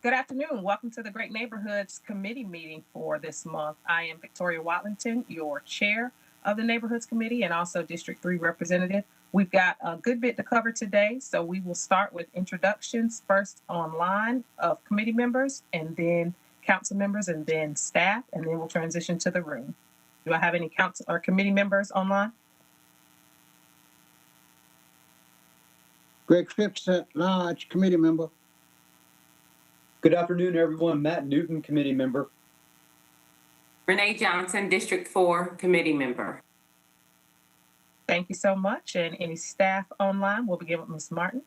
Good afternoon. Welcome to the Great Neighborhoods Committee meeting for this month. I am Victoria Watlington, your chair of the Neighborhoods Committee and also District 3 representative. We've got a good bit to cover today, so we will start with introductions first online of committee members and then council members and then staff, and then we'll transition to the room. Do I have any council or committee members online? Greg Phipps at large, committee member. Good afternoon, everyone. Matt Newton, committee member. Renee Johnson, District 4 committee member. Thank you so much. And any staff online? We'll begin with Ms. Martin.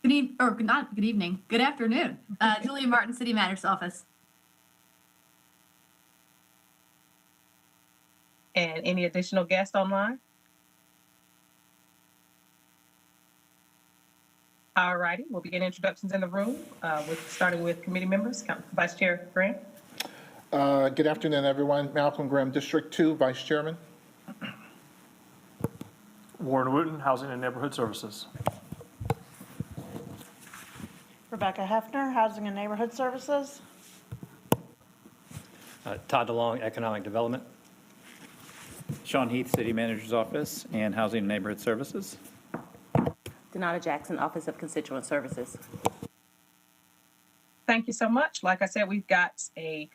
Good evening. Good afternoon. Julia Martin, City Manager's Office. And any additional guests online? All righty, we'll begin introductions in the room, starting with committee members. Vice Chair Graham. Good afternoon, everyone. Malcolm Graham, District 2, Vice Chairman. Warren Wooten, Housing and Neighborhood Services. Rebecca Hefner, Housing and Neighborhood Services. Todd DeLong, Economic Development. Sean Heath, City Manager's Office and Housing and Neighborhood Services. Donata Jackson, Office of Constituent Services. Thank you so much. Like I said, we've got a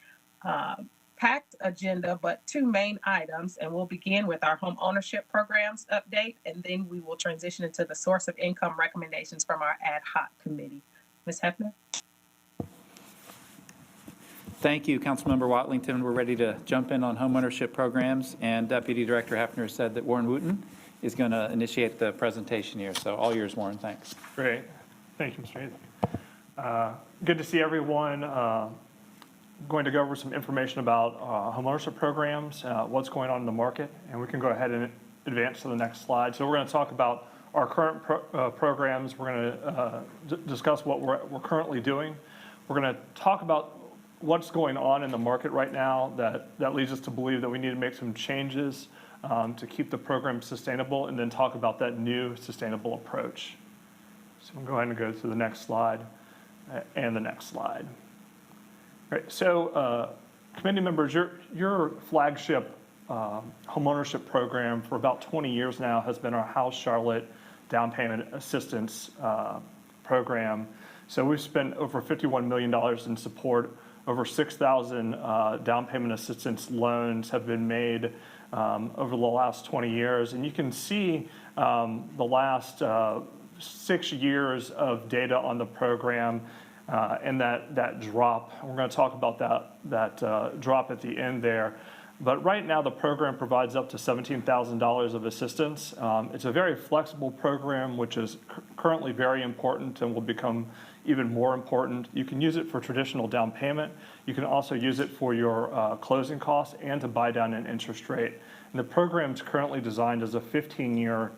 packed agenda, but two main items, and we'll begin with our home ownership programs update, and then we will transition into the source of income recommendations from our ad hoc committee. Ms. Hefner? Thank you, Councilmember Watlington. We're ready to jump in on home ownership programs, and Deputy Director Hefner said that Warren Wooten is going to initiate the presentation here. So all yours, Warren. Thanks. Great. Thank you, Mr. Heath. Good to see everyone. Going to go over some information about homeownership programs, what's going on in the market, and we can go ahead and advance to the next slide. So we're going to talk about our current programs. We're going to discuss what we're currently doing. We're going to talk about what's going on in the market right now that leads us to believe that we need to make some changes to keep the program sustainable, and then talk about that new sustainable approach. So we'll go ahead and go to the next slide and the next slide. All right, so committee members, your flagship homeownership program for about 20 years now has been our House Charlotte Down Payment Assistance program. So we've spent over $51 million in support. Over 6,000 down payment assistance loans have been made over the last 20 years. And you can see the last 6 years of data on the program and that drop. We're going to talk about that drop at the end there. But right now, the program provides up to $17,000 of assistance. It's a very flexible program, which is currently very important and will become even more important. You can use it for traditional down payment. You can also use it for your closing costs and to buy down an interest rate. And the program is currently designed as a 15-year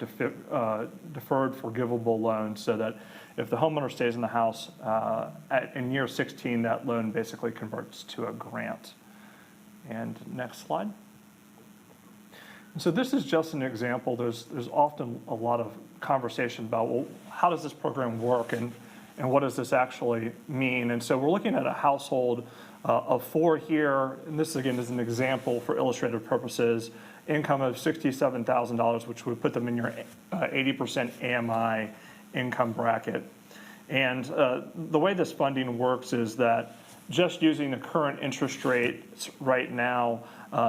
deferred forgivable loan, so that if the homeowner stays in the house in year 16, that loan basically converts to a grant. And next slide. And so this is just an example. There's often a lot of conversation about, well, how does this program work and what does this actually mean? And so we're looking at a household of 4 here, and this again is an example for illustrative purposes, income of $67,000, which would put them in your 80% AMI income bracket. And the way this funding works is that just using the current interest rates right now,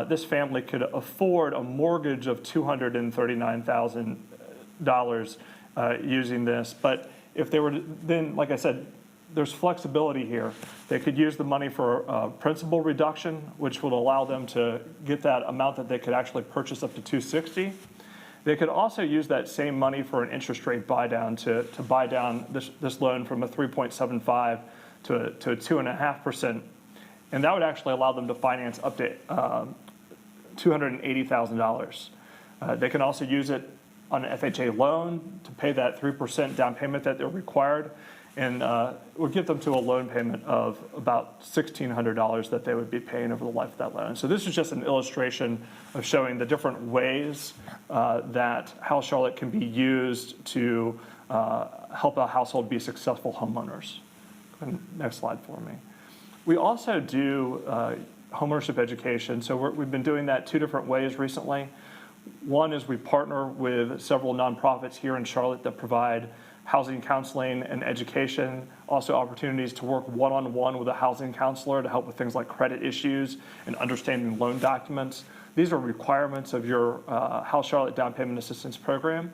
this family could afford a mortgage of $239,000 using this. But if they were to, then, like I said, there's flexibility here. They could use the money for principal reduction, which would allow them to get that amount that they could actually purchase up to $260,000. They could also use that same money for an interest rate buy down to buy down this loan from a 3.75 to a 2.5%, and that would actually allow them to finance up to $280,000. They can also use it on an FHA loan to pay that 3% down payment that they're required, and would get them to a loan payment of about $1,600 that they would be paying over the life of that loan. So this is just an illustration of showing the different ways that House Charlotte can be used to help a household be successful homeowners. Next slide for me. We also do homeownership education. So we've been doing that two different ways recently. One is we partner with several nonprofits here in Charlotte that provide housing counseling and education, also opportunities to work one-on-one with a housing counselor to help with things like credit issues and understanding loan documents. These are requirements of your House Charlotte Down Payment Assistance Program.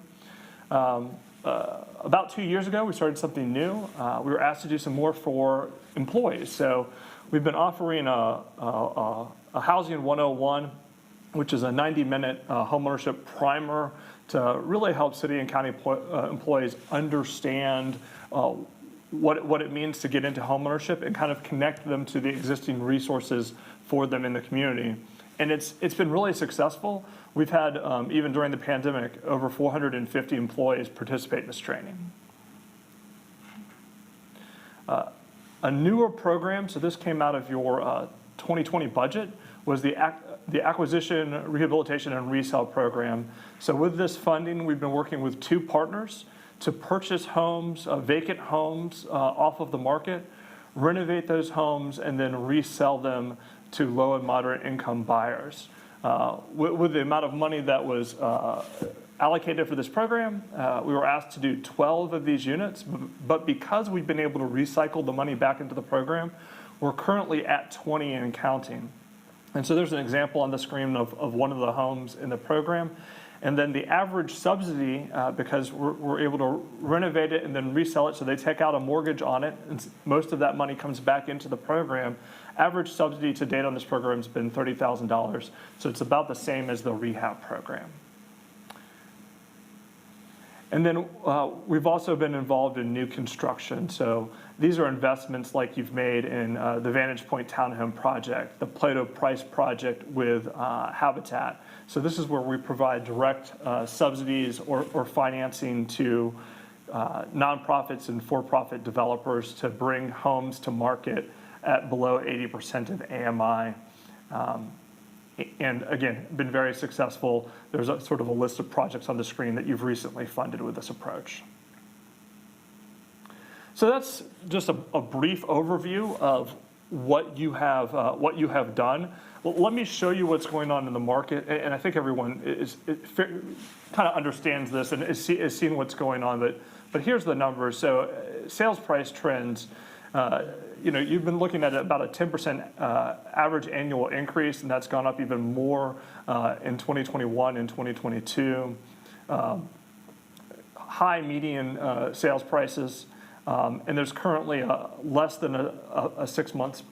About 2 years ago, we started something new. We were asked to do some more for employees. So we've been offering a Housing 101, which is a 90-minute homeownership primer to really help city and county employees understand what it means to get into homeownership and kind of connect them to the existing resources for them in the community. And it's been really successful. We've had, even during the pandemic, over 450 employees participate in this training. A newer program, so this came out of your 2020 budget, was the Acquisition, Rehabilitation, and Resale Program. So with this funding, we've been working with two partners to purchase homes, vacant homes off of the market, renovate those homes, and then resell them to low and moderate income buyers. With the amount of money that was allocated for this program, we were asked to do 12 of these units, but because we've been able to recycle the money back into the program, we're currently at 20 and counting. And so there's an example on the screen of one of the homes in the program. And then the average subsidy, because we're able to renovate it and then resell it, so they take out a mortgage on it, and most of that money comes back into the program. Average subsidy to date on this program has been $30,000, so it's about the same as the rehab program. And then we've also been involved in new construction. So these are investments like you've made in the Vantage Point Townhome project, the Plato Price project with Habitat. So this is where we provide direct subsidies or financing to nonprofits and for-profit developers to bring homes to market at below 80% of AMI. And again, been very successful. There's a sort of a list of projects on the screen that you've recently funded with this approach. So that's just a brief overview of what you have done. Well, let me show you what's going on in the market, and I think everyone kind of understands this and is seeing what's going on. But here's the numbers. So sales price trends. You've been looking at about a 10% average annual increase, and that's gone up even more in 2021 and 2022. High median sales prices, and there's currently less than a 6 months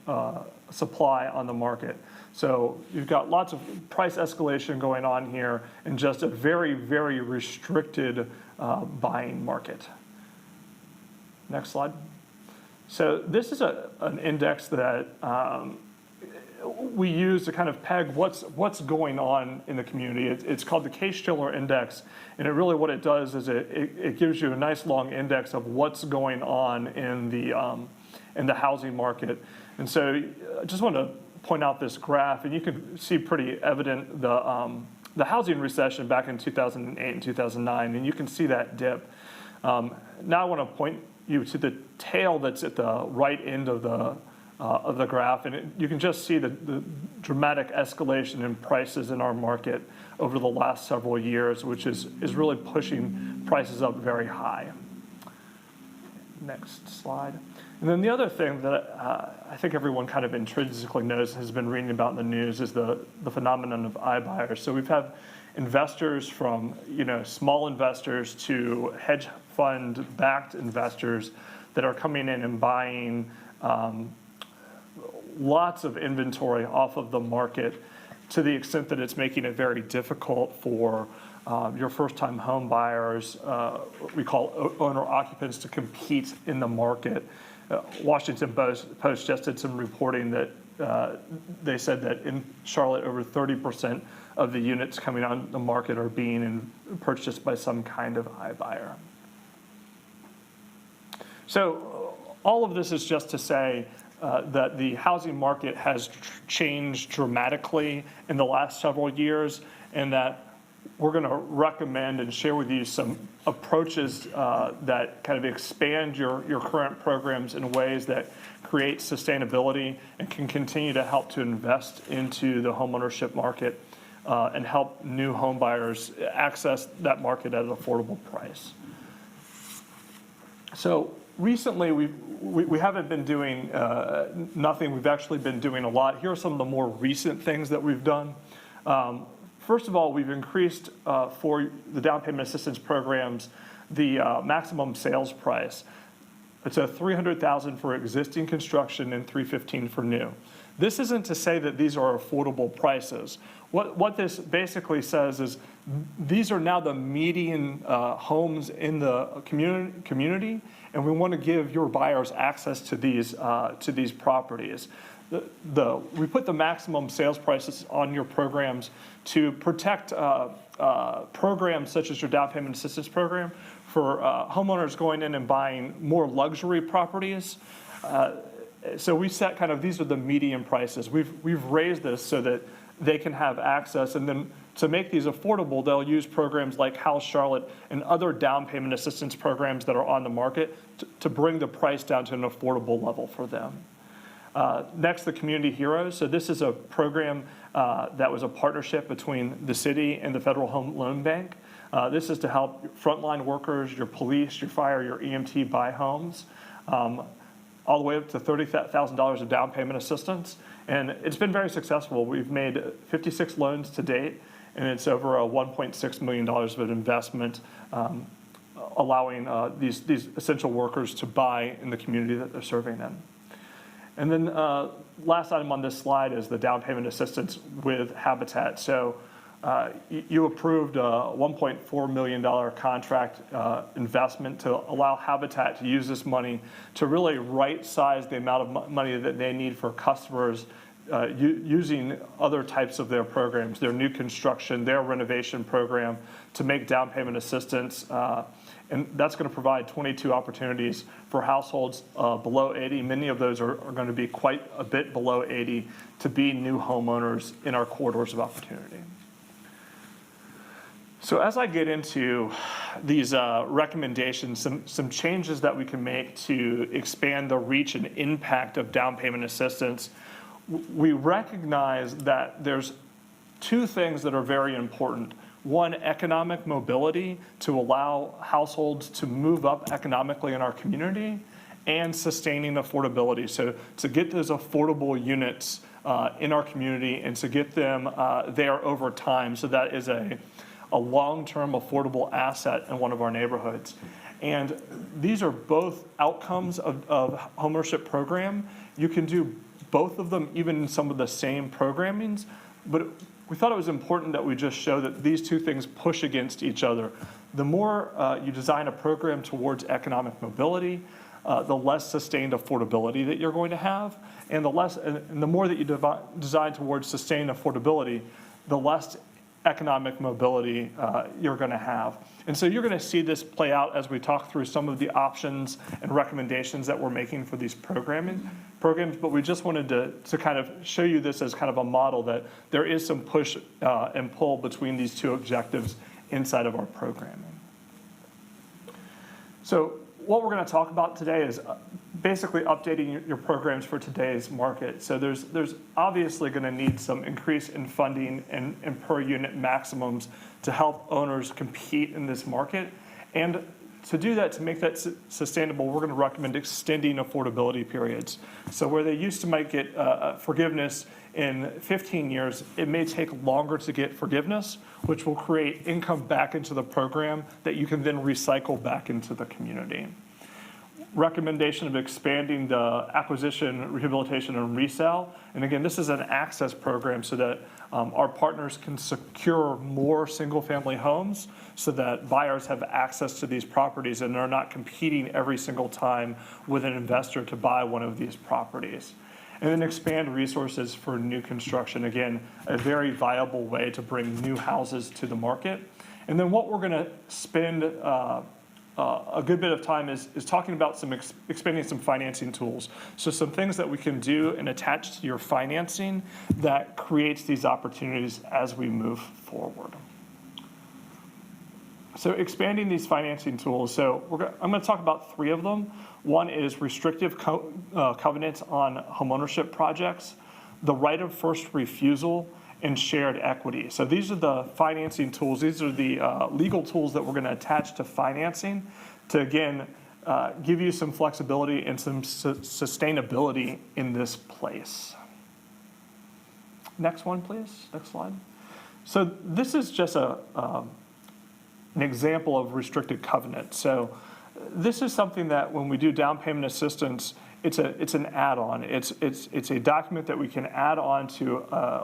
supply on the market. So you've got lots of price escalation going on here and just a very, very restricted buying market. Next slide. So this is an index that we use to kind of peg what's going on in the community. It's called the Case-Shiller Index, and what it does is it gives you a nice long index of what's going on in the housing market. And so I just want to point out this graph, and you can see pretty evident the housing recession back in 2008 and 2009, and you can see that dip. Now I want to point you to the tail that's at the right end of the graph, and you can just see the dramatic escalation in prices in our market over the last several years, which is really pushing prices up very high. Next slide. And then the other thing that I think everyone kind of intrinsically knows, has been reading about in the news, is the phenomenon of iBuyers. So we've had investors from small investors to hedge fund-backed investors that are coming in and buying lots of inventory off of the market, to the extent that it's making it very difficult for your first-time home buyers, we call owner-occupants, to compete in the market. Washington Post just did some reporting that they said that in Charlotte, over 30% of the units coming on the market are being purchased by some kind of iBuyer. So all of this is just to say that the housing market has changed dramatically in the last several years, and that we're going to recommend and share with you some approaches that kind of expand your current programs in ways that create sustainability and can continue to help to invest into the homeownership market and help new home buyers access that market at an affordable price. So recently, we haven't been doing nothing. We've actually been doing a lot. Here are some of the more recent things that we've done. First of all, we've increased for the down payment assistance programs the maximum sales price. It's a $300,000 for existing construction and $315,000 for new. This isn't to say that these are affordable prices. What this basically says is these are now the median homes in the community, and we want to give your buyers access to these properties. We put the maximum sales prices on your programs to protect programs such as your down payment assistance program for homeowners going in and buying more luxury properties. So we set kind of, these are the median prices. We've raised this so that they can have access, and then to make these affordable, they'll use programs like House Charlotte and other down payment assistance programs that are on the market to bring the price down to an affordable level for them. Next, the Community Heroes. So this is a program that was a partnership between the city and the Federal Home Loan Bank. This is to help frontline workers, your police, your fire, your EMT buy homes, all the way up to $30,000 of down payment assistance. And it's been very successful. We've made 56 loans to date, and it's over $1.6 million of an investment, allowing these essential workers to buy in the community that they're serving in. And then last item on this slide is the down payment assistance with Habitat. So you approved a $1.4 million contract investment to allow Habitat to use this money to really right-size the amount of money that they need for customers using other types of their programs, their new construction, their renovation program, to make down payment assistance. And that's going to provide 22 opportunities for households below 80. Many of those are going to be quite a bit below 80 to be new homeowners in our corridors of opportunity. So as I get into these recommendations, some changes that we can make to expand the reach and impact of down payment assistance, we recognize that there's two things that are very important. One, economic mobility to allow households to move up economically in our community, and sustaining affordability. So to get those affordable units in our community and to get them there over time. So that is a long-term affordable asset in one of our neighborhoods. And these are both outcomes of homeownership program. You can do both of them even in some of the same programmings, but we thought it was important that we just show that these two things push against each other. The more you design a program towards economic mobility, the less sustained affordability that you're going to have, and the more that you design towards sustained affordability, the less economic mobility you're going to have. And so you're going to see this play out as we talk through some of the options and recommendations that we're making for these programs, but we just wanted to kind of show you this as kind of a model that there is some push and pull between these two objectives inside of our programming. So what we're going to talk about today is basically updating your programs for today's market. So there's obviously going to need some increase in funding and per unit maximums to help owners compete in this market. And to do that, to make that sustainable, we're going to recommend extending affordability periods. So where they used to might get forgiveness in 15 years, it may take longer to get forgiveness, which will create income back into the program that you can then recycle back into the community. Recommendation of expanding the acquisition, rehabilitation, and resale. And again, this is an access program so that our partners can secure more single-family homes so that buyers have access to these properties and they're not competing every single time with an investor to buy one of these properties. And then expand resources for new construction. Again, a very viable way to bring new houses to the market. And then what we're going to spend a good bit of time is talking about expanding some financing tools. So some things that we can do and attach to your financing that creates these opportunities as we move forward. So expanding these financing tools. So I'm going to talk about three of them. One is restrictive covenants on homeownership projects, the right of first refusal, and shared equity. So these are the financing tools. These are the legal tools that we're going to attach to financing to, again, give you some flexibility and some sustainability in this place. Next one, please. Next slide. So this is just an example of restricted covenant. So this is something that when we do down payment assistance, it's an add-on. It's a document that we can add on to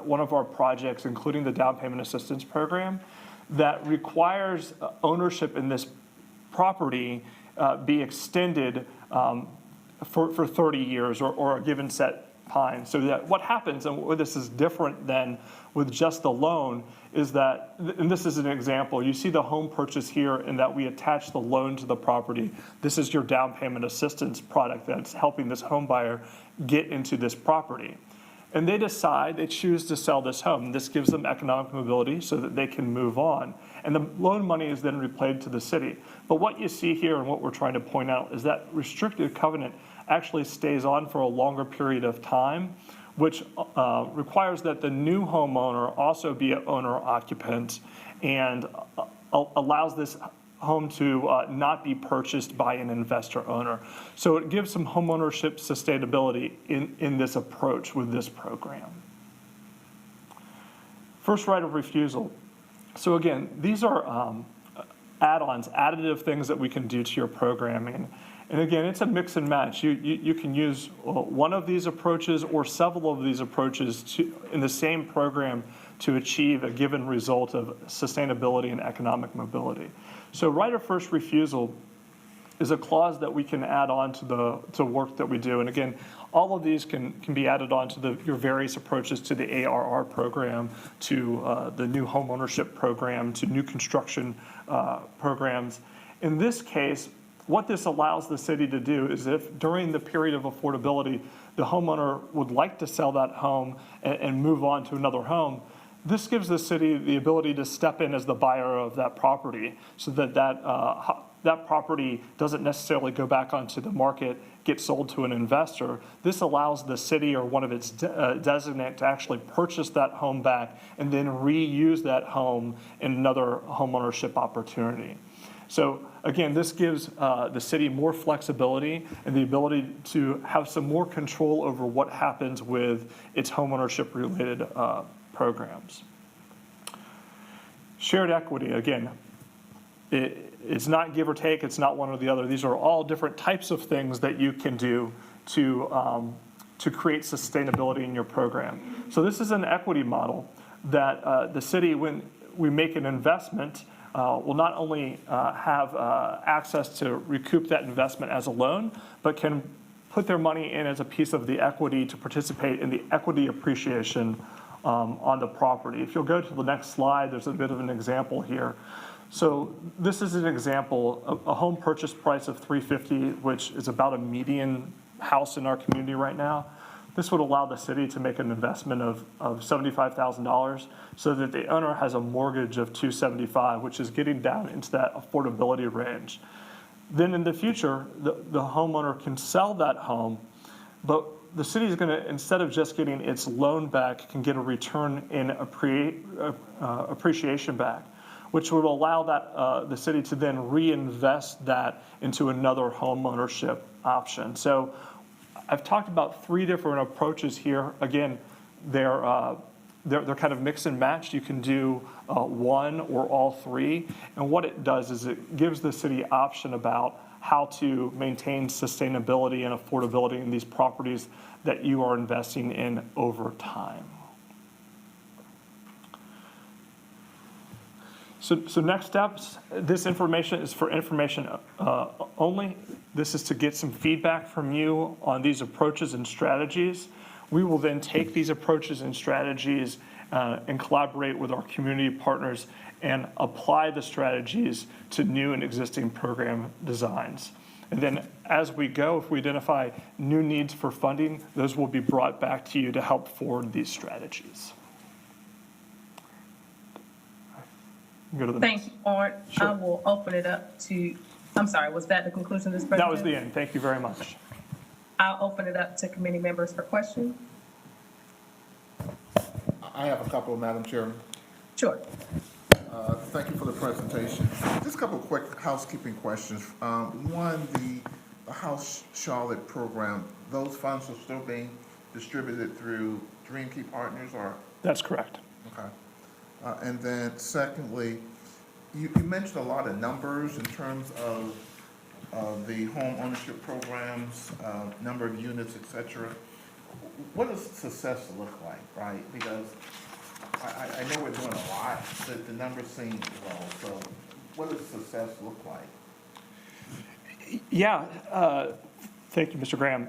one of our projects, including the down payment assistance program, that requires ownership in this property be extended for 30 years or a given set time. So that what happens, and what this is different than with just the loan, is that, and this is an example, you see the home purchase here in that we attach the loan to the property. This is your down payment assistance product that's helping this home buyer get into this property. And they choose to sell this home. This gives them economic mobility so that they can move on. And the loan money is then repaid to the city. But what you see here and what we're trying to point out is that restricted covenant actually stays on for a longer period of time, which requires that the new homeowner also be an owner occupant and allows this home to not be purchased by an investor owner. So it gives some homeownership sustainability in this approach with this program. First right of refusal. So again, these are add-ons, additive things that we can do to your programming. And again, it's a mix and match. You can use one of these approaches or several of these approaches in the same program to achieve a given result of sustainability and economic mobility. So right of first refusal is a clause that we can add on to work that we do. And again, all of these can be added on to your various approaches to the ARR program, to the new home ownership program, to new construction programs. In this case, what this allows the city to do is if during the period of affordability, the homeowner would like to sell that home and move on to another home, this gives the city the ability to step in as the buyer of that property so that that property doesn't necessarily go back onto the market, get sold to an investor. This allows the city or one of its designate to actually purchase that home back and then reuse that home in another homeownership opportunity. So again, this gives the city more flexibility and the ability to have some more control over what happens with its homeownership related programs. Shared equity, again, it's not give or take, it's not one or the other. These are all different types of things that you can do to create sustainability in your program. So this is an equity model that the city, when we make an investment, will not only have access to recoup that investment as a loan, but can put their money in as a piece of the equity to participate in the equity appreciation on the property. If you'll go to the next slide, there's a bit of an example here. So this is an example, a home purchase price of $350,000, which is about a median house in our community right now. This would allow the city to make an investment of $75,000 so that the owner has a mortgage of $275,000, which is getting down into that affordability range. Then in the future, the homeowner can sell that home, but the city is going to, instead of just getting its loan back, can get a return in appreciation back, which would allow that the city to then reinvest that into another home ownership option. So I've talked about three different approaches here. Again, they're kind of mix and match. You can do one or all three. And what it does is it gives the city option about how to maintain sustainability and affordability in these properties that you are investing in over time. So next steps, this information is for information only. This is to get some feedback from you on these approaches and strategies. We will then take these approaches and strategies and collaborate with our community partners and apply the strategies to new and existing program designs. And then as we go, if we identify new needs for funding, those will be brought back to you to help forward these strategies. Go to the Thank next. you, Warren. I Sure. will open it up to, I'm sorry, was that the conclusion of this That presentation? was the end. Thank you very much. I'll open it up to committee members for questions. I have a couple, Madam Chairman. Sure. Thank you for the presentation. Just a couple of quick housekeeping questions. One, the House Charlotte program, those funds are still being distributed through Dream Key Partners or? That's correct. Okay. And then secondly, you mentioned a lot of numbers in terms of the home ownership programs, number of units, et cetera. What does success look like, right? Because I know we're doing a lot, but the numbers seem low. So what does success look like? Yeah, thank you, Mr. Graham.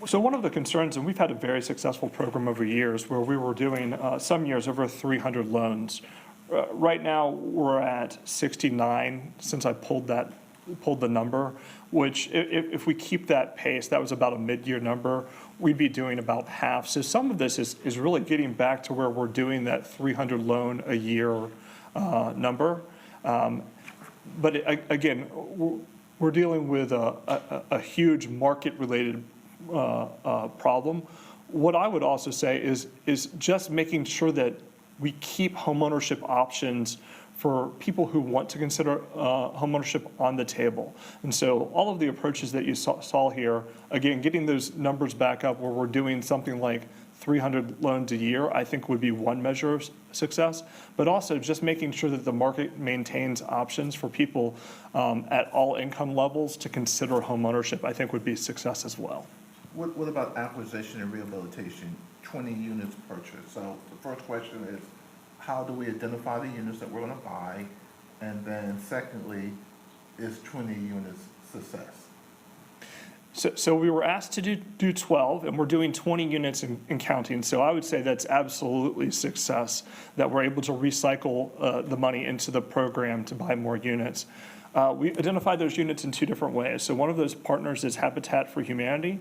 So one of the concerns, and we've had a very successful program over years where we were doing some years over 300 loans. Right now, we're at 69 since I pulled the number, which if we keep that pace, that was about a mid-year number, we'd be doing about half. So some of this is really getting back to where we're doing that 300 loan a year number. But again, we're dealing with a huge market-related problem. What I would also say is just making sure that we keep homeownership options for people who want to consider homeownership on the table. And so all of the approaches that you saw here, again, getting those numbers back up where we're doing something like 300 loans a year, I think would be one measure of success, but also just making sure that the market maintains options for people at all income levels to consider homeownership, I think would be success as well. What about acquisition and rehabilitation, 20 units purchased? So the first question is, how do we identify the units that we're going to buy? And then secondly, is 20 units success? So we were asked to do 12, and we're doing 20 units and counting. So I would say that's absolutely success, that we're able to recycle the money into the program to buy more units. We identified those units in two different ways. So one of those partners is Habitat for Humanity.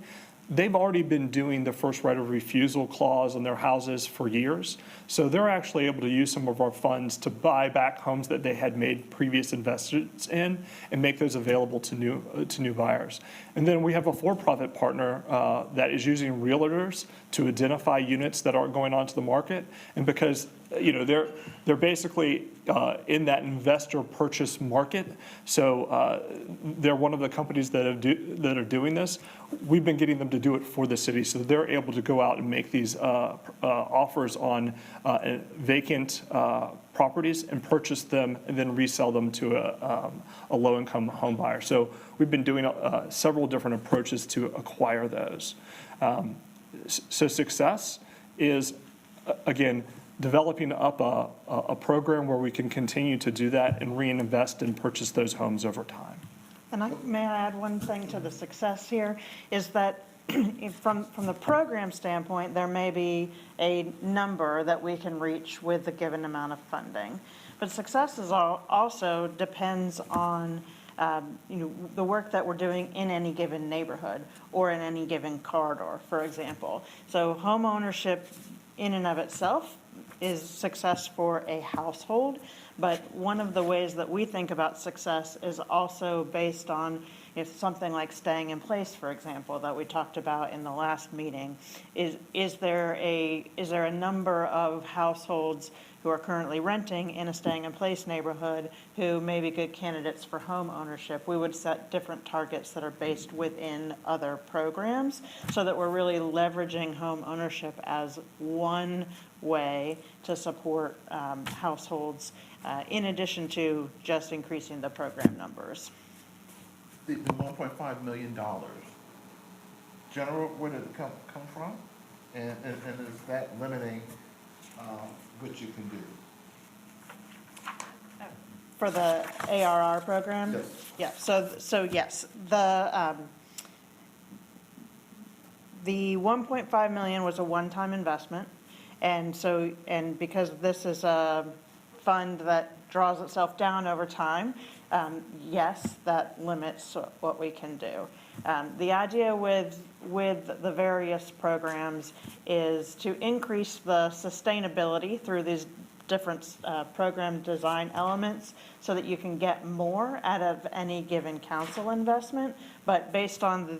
They've already been doing the first right of refusal clause on their houses for years. So they're actually able to use some of our funds to buy back homes that they had made previous investments in and make those available to new buyers. And then we have a for-profit partner that is using realtors to identify units that aren't going onto the market. And because they're basically in that investor purchase market. So they're one of the companies that are doing this. We've been getting them to do it for the city, so they're able to go out and make these offers on vacant properties and purchase them and then resell them to a low-income home buyer. So we've been doing several different approaches to acquire those. So success is, again, developing up a program where we can continue to do that and reinvest and purchase those homes over time. And may I add one thing to the success here, is that from the program standpoint, there may be a number that we can reach with a given amount of funding. But success is also depends on the work that we're doing in any given neighborhood or in any given corridor, for example. So home ownership in and of itself is success for a household, but one of the ways that we think about success is also based on something like staying in place, for example, that we talked about in the last meeting. Is there a number of households who are currently renting in a staying in place neighborhood who may be good candidates for home ownership? We would set different targets that are based within other programs so that we're really leveraging home ownership as one way to support households in addition to just increasing the program numbers. The $1.5 million, General, where did it come from? And is that limiting what you can do? For the ARR program? Yes. Yeah, so yes, the 1.5 million was a one-time investment. And because this is a fund that draws itself down over time, yes, that limits what we can do. The idea with the various programs is to increase the sustainability through these different program design elements so that you can get more out of any given council investment. But based on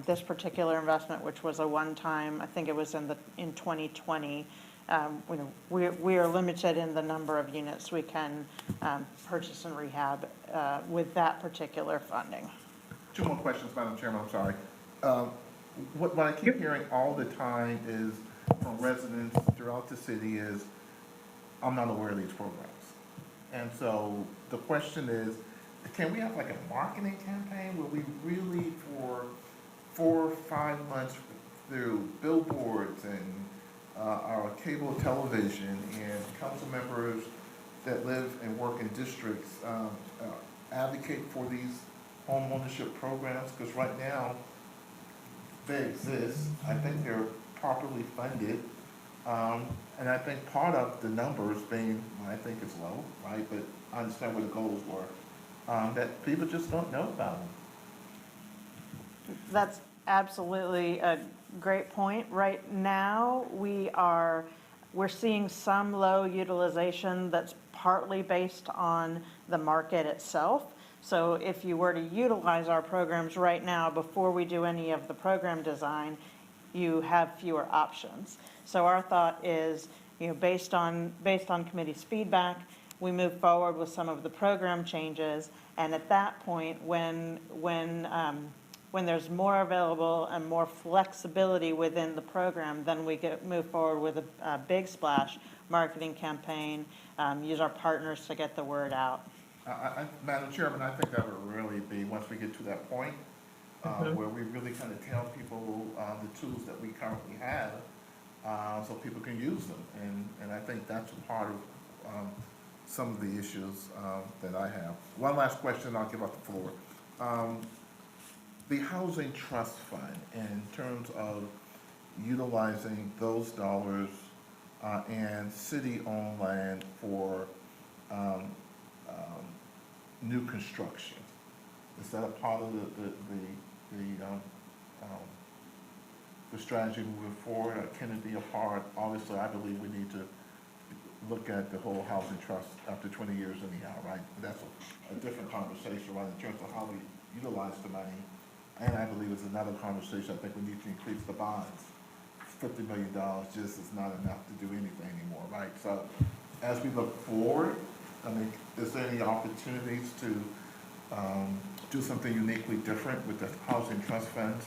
this particular investment, which was a one-time, I think it was in 2020, we are limited in the number of units we can purchase and rehab with that particular funding. Two more questions, Madam Chairman, I'm sorry. What I keep hearing all the time is from residents throughout the city is, I'm not aware of these programs. And so the question is, can we have like a marketing campaign where we really for 4 or 5 months through billboards and our cable television and council members that live and work in districts advocate for these home ownership programs? Because right now, they exist. I think they're properly funded. And I think part of the numbers being, I think it's low, right? But I understand where the goals were, that people just don't know about them. That's absolutely a great point. Right now, we're seeing some low utilization that's partly based on the market itself. So if you were to utilize our programs right now, before we do any of the program design, you have fewer options. So our thought is, based on committee's feedback, we move forward with some of the program changes. And at that point, when there's more available and more flexibility within the program, then we move forward with a big splash marketing campaign, use our partners to get the word out. Madam Chairman, I think that would really be, once we get to that point, where we really kind of tell people the tools that we currently have, so people can use them. And I think that's a part of some of the issues that I have. One last question, I'll give up the floor. The Housing Trust Fund, in terms of utilizing those dollars and city-owned land for new construction, is that a part of the strategy moving forward? Can it be a part? Obviously, I believe we need to look at the whole housing trust after 20 years anyhow, right? That's a different conversation, right, in terms of how we utilize the money. And I believe it's another conversation. I think we need to increase the bonds. $50 million just is not enough to do anything anymore, right? So as we look forward, I mean, is there any opportunities to do something uniquely different with the Housing Trust Funds?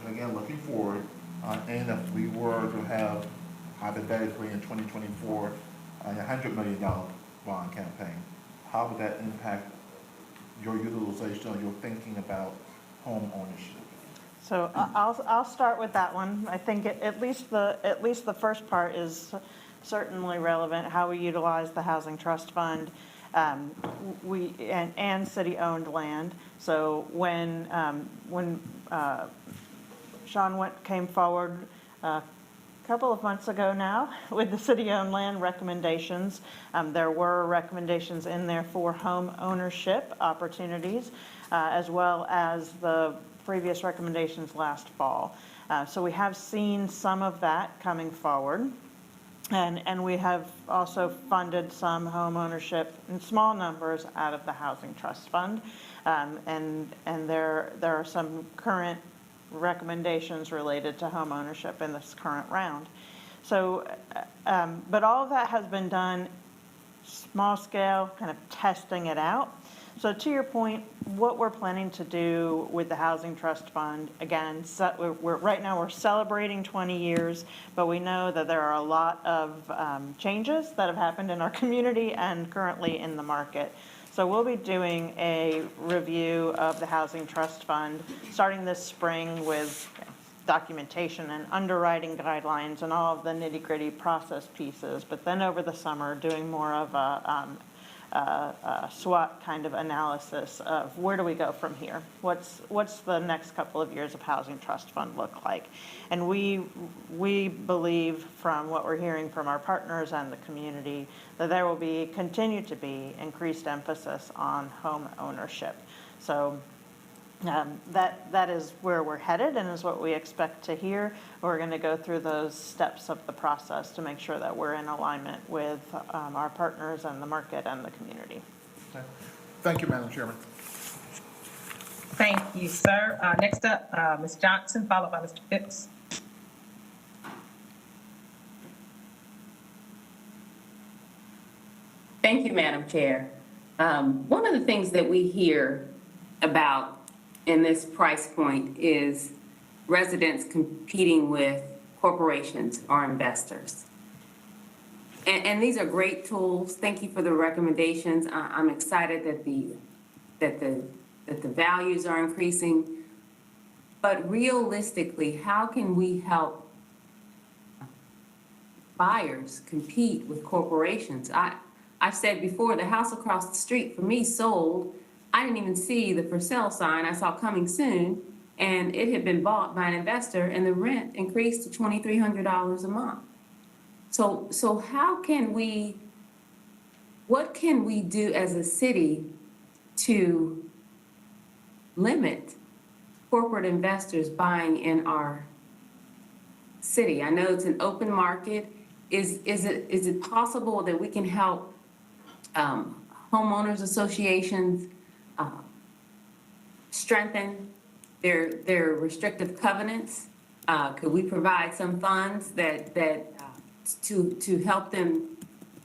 And again, looking forward, and if we were to have, hypothetically, in 2024, a $100 million bond campaign, how would that impact your utilization or your thinking about home ownership? So I'll start with that one. I think at least the first part is certainly relevant, how we utilize the Housing Trust Fund and city-owned land. So when Sean came forward a couple of months ago now with the city-owned land recommendations, there were recommendations in there for home ownership opportunities, as well as the previous recommendations last fall. So we have seen some of that coming forward. And we have also funded some home ownership in small numbers out of the Housing Trust Fund. And there are some current recommendations related to home ownership in this current round. So, but all of that has been done small scale, kind of testing it out. So to your point, what we're planning to do with the Housing Trust Fund, again, right now we're celebrating 20 years, but we know that there are a lot of changes that have happened in our community and currently in the market. So we'll be doing a review of the Housing Trust Fund starting this spring with documentation and underwriting guidelines and all of the nitty-gritty process pieces, but then over the summer doing more of a SWOT kind of analysis of where do we go from here? What's the next couple of years of Housing Trust Fund look like? And we believe from what we're hearing from our partners and the community that there will continue to be increased emphasis on home ownership. So That is where we're headed and is what we expect to hear. We're going to go through those steps of the process to make sure that we're in alignment with our partners and the market and the community. Okay. Thank you, Madam Chairman. Thank you, sir. Next up, Ms. Johnson, followed by Mr. Phipps. Thank you, Madam Chair. One of the things that we hear about in this price point is residents competing with corporations or investors. And these are great tools. Thank you for the recommendations. I'm excited that the values are increasing. But realistically, how can we help buyers compete with corporations? I've said before, the house across the street for me sold. I didn't even see the for sale sign. I saw coming soon, and it had been bought by an investor, and the rent increased to $2,300 a month. So how can what can we do as a city to limit corporate investors buying in our city? I know it's an open market. Is it possible that we can help homeowners associations strengthen their restrictive covenants? Could we provide some funds that to help them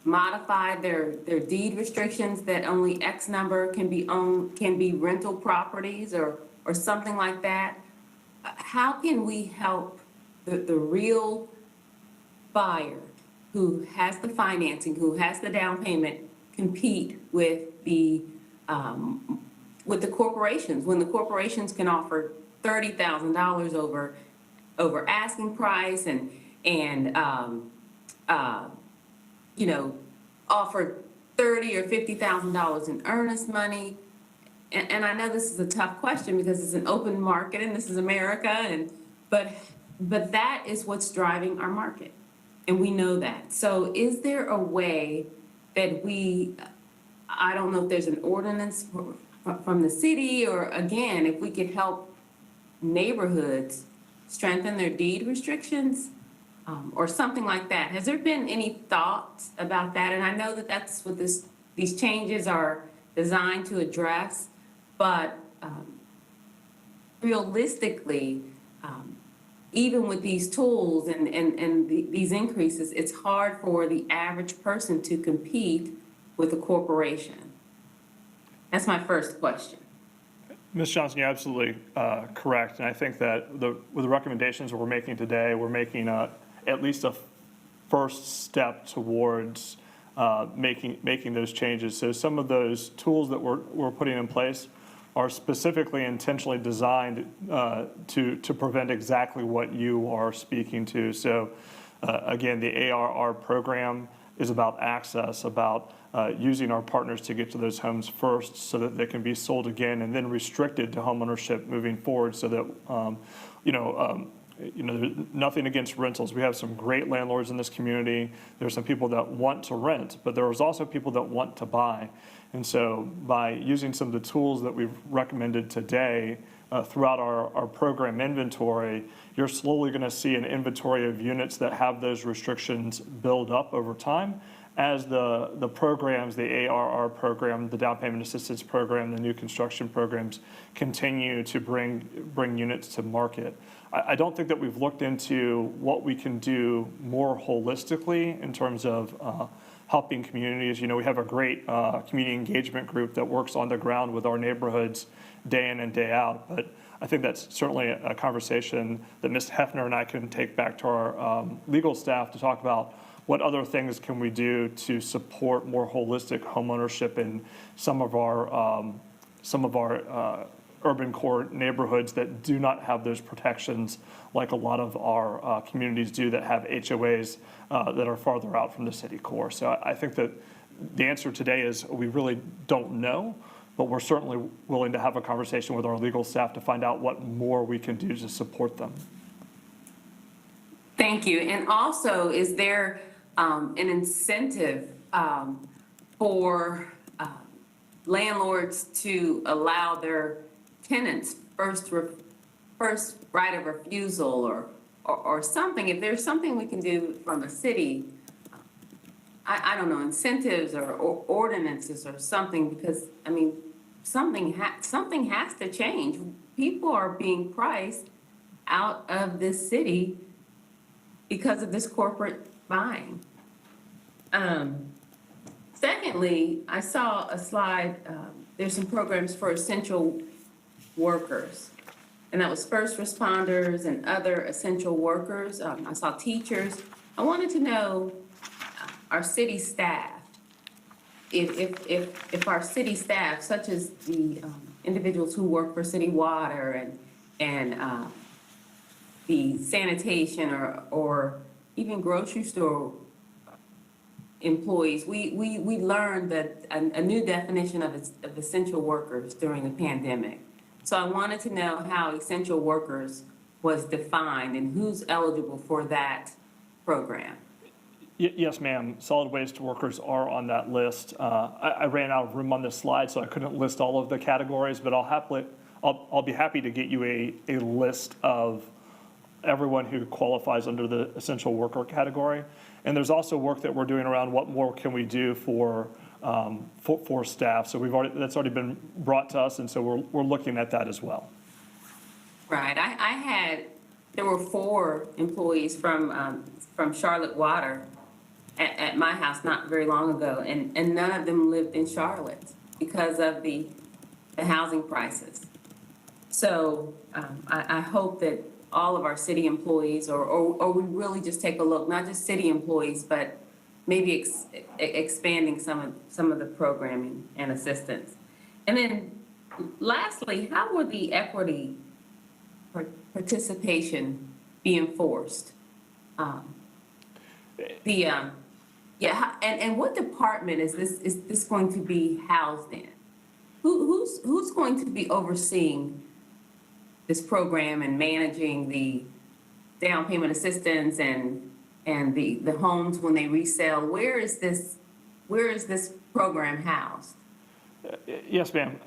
modify their deed restrictions that only X number can be rental properties or something like that? How can we help the real buyer who has the financing, who has the down payment, compete with the corporations, when the corporations can offer $30,000 over asking price and offer $30,000 or $50,000 in earnest money? And I know this is a tough question because it's an open market and this is America, but that is what's driving our market, and we know that. So is there a way that I don't know if there's an ordinance from the city, or again, if we could help neighborhoods strengthen their deed restrictions, or something like that? Has there been any thoughts about that? And I know that that's what these changes are designed to address, but realistically, even with these tools and these increases, it's hard for the average person to compete with a corporation. That's my first question. Ms. Johnson, you're absolutely correct. And I think that with the recommendations we're making today, we're making at least a first step towards making those changes. So some of those tools that we're putting in place are specifically intentionally designed to prevent exactly what you are speaking to. So again, the ARR program is about access, about using our partners to get to those homes first so that they can be sold again and then restricted to homeownership moving forward, so that nothing against rentals. We have some great landlords in this community. There's some people that want to rent, but there's also people that want to buy. And so by using some of the tools that we've recommended today throughout our program inventory, you're slowly going to see an inventory of units that have those restrictions build up over time as the programs, the ARR program, the down payment assistance program, the new construction programs continue to bring units to market. I don't think that we've looked into what we can do more holistically in terms of helping communities. We have a great community engagement group that works on the ground with our neighborhoods day in and day out. But I think that's certainly a conversation that Ms. Hefner and I can take back to our legal staff to talk about what other things can we do to support more holistic homeownership in some of our urban core neighborhoods that do not have those protections like a lot of our communities do that have HOAs that are farther out from the city core. So I think that the answer today is we really don't know, but we're certainly willing to have a conversation with our legal staff to find out what more we can do to support them. Thank you. And also, is there an incentive for landlords to allow their tenants first right of refusal or something. If there's something we can do from the city, I don't know, incentives or ordinances or something, because, I mean, something has to change. People are being priced out of this city because of this corporate buying. Secondly, I saw a slide, there's some programs for essential workers, and that was first responders and other essential workers. I saw teachers. I wanted to know, our city staff, if our city staff, such as the individuals who work for city water and the sanitation or even grocery store employees, we learned that a new definition of essential workers during the pandemic. So I wanted to know how essential workers was defined and who's eligible for that program. Yes, ma'am. Solid waste workers are on that list. I ran out of room on this slide, so I couldn't list all of the categories, but I'll be happy to get you a list of everyone who qualifies under the essential worker category. And there's also work that we're doing around what more can we do for staff. So that's already been brought to us, and so we're looking at that as well. Right. There were 4 employees from Charlotte Water at my house not very long ago, and none of them lived in Charlotte because of the housing prices. So I hope that all of our city employees, or we really just take a look, not just city employees, but maybe expanding some of the programming and assistance. And then lastly, how will the equity participation be enforced? And what department is this going to be housed in? Who's going to be overseeing this program and managing the down payment assistance and the homes when they resell? Where is this program housed? Yes, ma'am.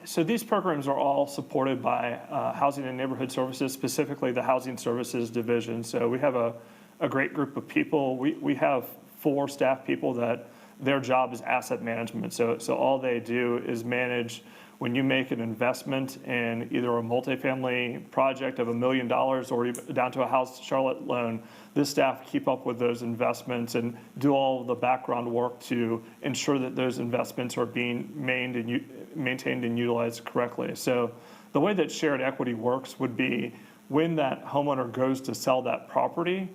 So these programs are all supported by Housing and Neighborhood Services, specifically the Housing Services Division. So we have a great group of people. We have 4 staff people that their job is asset management. So all they do is manage when you make an investment in either a multifamily project of $1 million or even down to a House Charlotte loan. This staff keep up with those investments and do all of the background work to ensure that those investments are being maintained and utilized correctly. So the way that shared equity works would be when that homeowner goes to sell that property,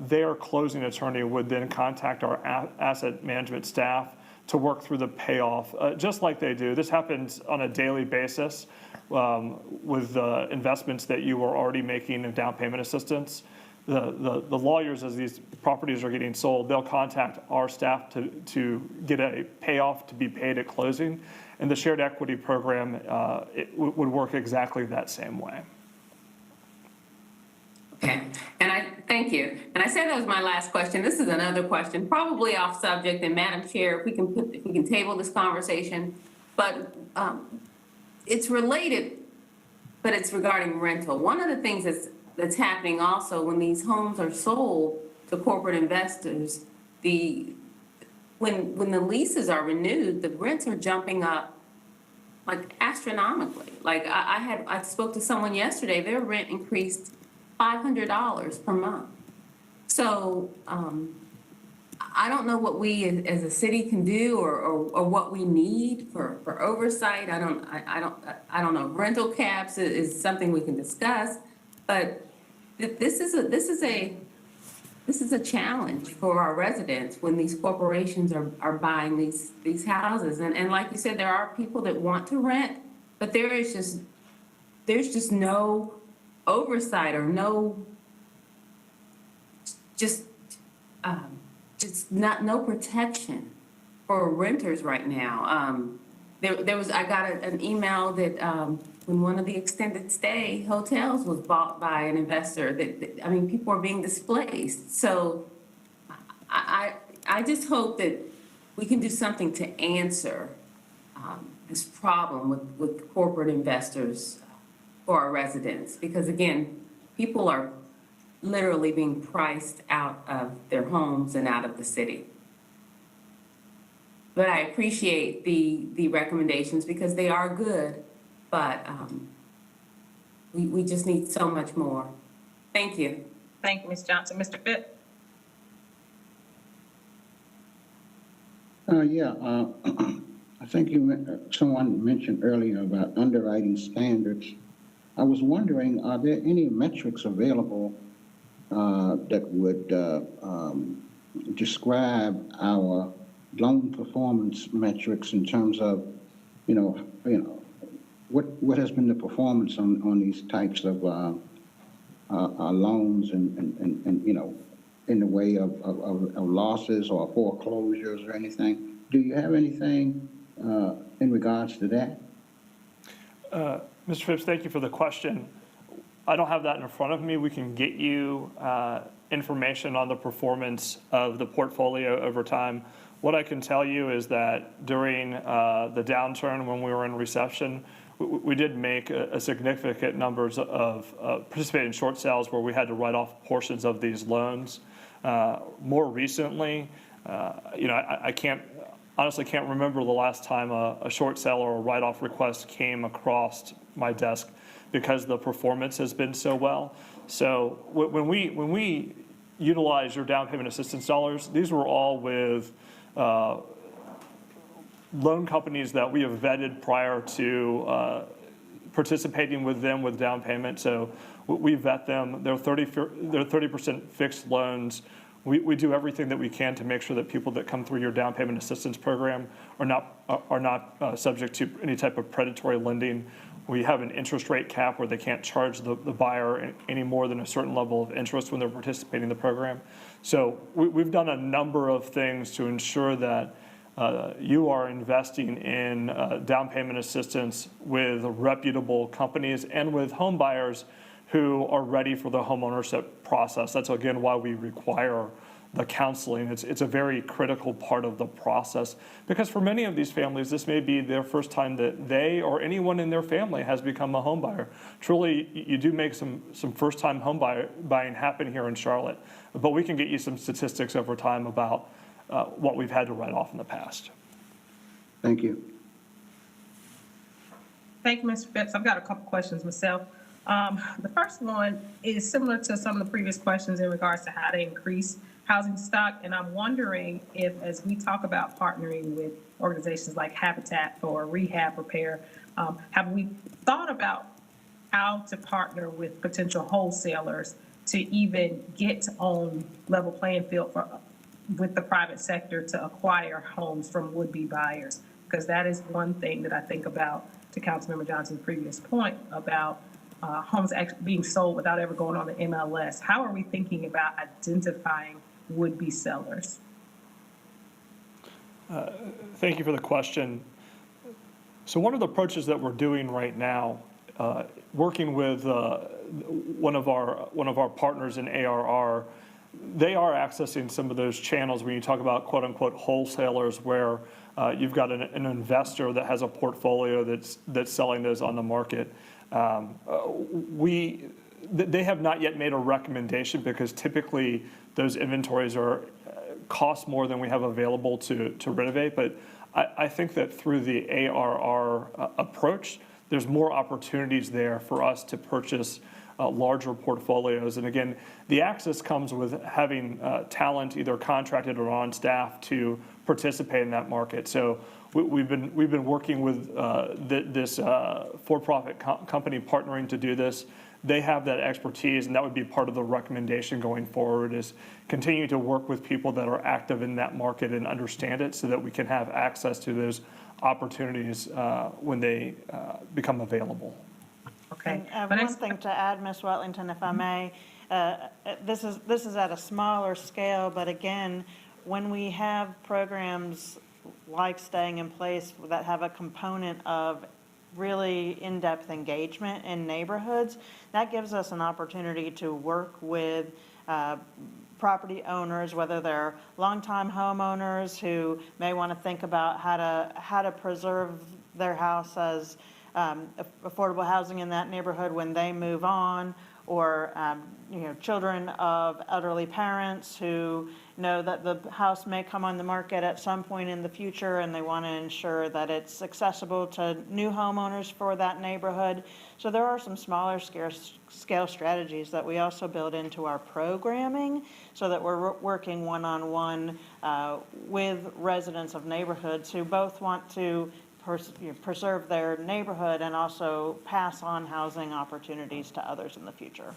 their closing attorney would then contact our asset management staff to work through the payoff, just like they do. This happens on a daily basis with investments that you are already making in down payment assistance. The lawyers, as these properties are getting sold, they'll contact our staff to get a payoff to be paid at closing. And the shared equity program would work exactly that same way. Okay, and I thank you. And I said that was my last question. This is another question, probably off subject. And Madam Chair, if we can table this conversation, but it's related, but it's regarding rental. One of the things that's happening also when these homes are sold to corporate investors, when the leases are renewed, the rents are jumping up like astronomically. Like I spoke to someone yesterday, their rent increased $500 per month. So I don't know what we as a city can do or what we need for oversight. I don't know. Rental caps is something we can discuss, but this is a challenge for our residents when these corporations are buying these houses. And like you said, there are people that want to rent, but there's just no oversight or no no protection for renters right now. I got an email that when one of the extended stay hotels was bought by an investor, that people are being displaced. So I just hope that we can do something to answer this problem with corporate investors for our residents, because again, people are literally being priced out of their homes and out of the city. But I appreciate the recommendations because they are good, but we just need so much more. Thank you. Thank you, Ms. Johnson. Mr. Phipps? I think someone mentioned earlier about underwriting standards. I was wondering, are there any metrics available that would describe our loan performance metrics in terms of, what has been the performance on these types of loans and in the way of losses or foreclosures or anything? Do you have anything in regards to that? Mr. Phipps, thank you for the question. I don't have that in front of me. We can get you information on the performance of the portfolio over time. What I can tell you is that during the downturn when we were in recession, we did make a significant numbers of participating in short sales where we had to write off portions of these loans. More recently, I honestly can't remember the last time a short sale or a write-off request came across my desk because the performance has been so well. So when we utilize your down payment assistance dollars, these were all with loan companies that we have vetted prior to participating with them with down payment. So we vet them. They're 30% fixed loans. We do everything that we can to make sure that people that come through your down payment assistance program are not subject to any type of predatory lending. We have an interest rate cap where they can't charge the buyer any more than a certain level of interest when they're participating in the program. So we've done a number of things to ensure that you are investing in down payment assistance with reputable companies and with home buyers who are ready for the home ownership process. That's again why we require the counseling. It's a very critical part of the process because for many of these families, this may be their first time that they or anyone in their family has become a home buyer. Truly, you do make some first-time home buying happen here in Charlotte, but we can get you some statistics over time about what we've had to write off in the past. Thank you. Thank you, Mr. Phipps. I've got a couple questions myself. The first one is similar to some of the previous questions in regards to how to increase housing stock. And I'm wondering if, as we talk about partnering with organizations like Habitat for Rehab Repair, have we thought about how to partner with potential wholesalers to even get on level playing field with the private sector to acquire homes from would-be buyers? Because that is one thing that I think about, to Councilmember Johnson's previous point about homes actually being sold without ever going on the MLS. How are we thinking about identifying would-be sellers? Thank you for the question. So one of the approaches that we're doing right now, working with one of our partners in ARR, they are accessing some of those channels when you talk about quote unquote wholesalers where you've got an investor that has a portfolio that's selling those on the market. They have not yet made a recommendation because typically those inventories cost more than we have available to renovate. But I think that through the ARR approach, there's more opportunities there for us to purchase larger portfolios. And again, the access comes with having talent either contracted or on staff to participate in that market. So we've been working with this for-profit company partnering to do this. They have that expertise, and that would be part of the recommendation going forward is continue to work with people that are active in that market and understand it so that we can have access to those opportunities when they become available. Okay. And My one next- thing to add, Ms. Watlington, if I may, this is at a smaller scale, but again, when we have programs like Staying in Place that have a component of really in-depth engagement in neighborhoods, that gives us an opportunity to work with property owners, whether they're longtime homeowners who may want to think about how to preserve their house as affordable housing in that neighborhood when they move on, or, children of elderly parents who know that the house may come on the market at some point in the future, and they want to ensure that it's accessible to new homeowners for that neighborhood. So there are some smaller scale strategies that we also build into our programming, so that we're working one-on-one with residents of neighborhoods who both want to preserve their neighborhood and also pass on housing opportunities to others in the future.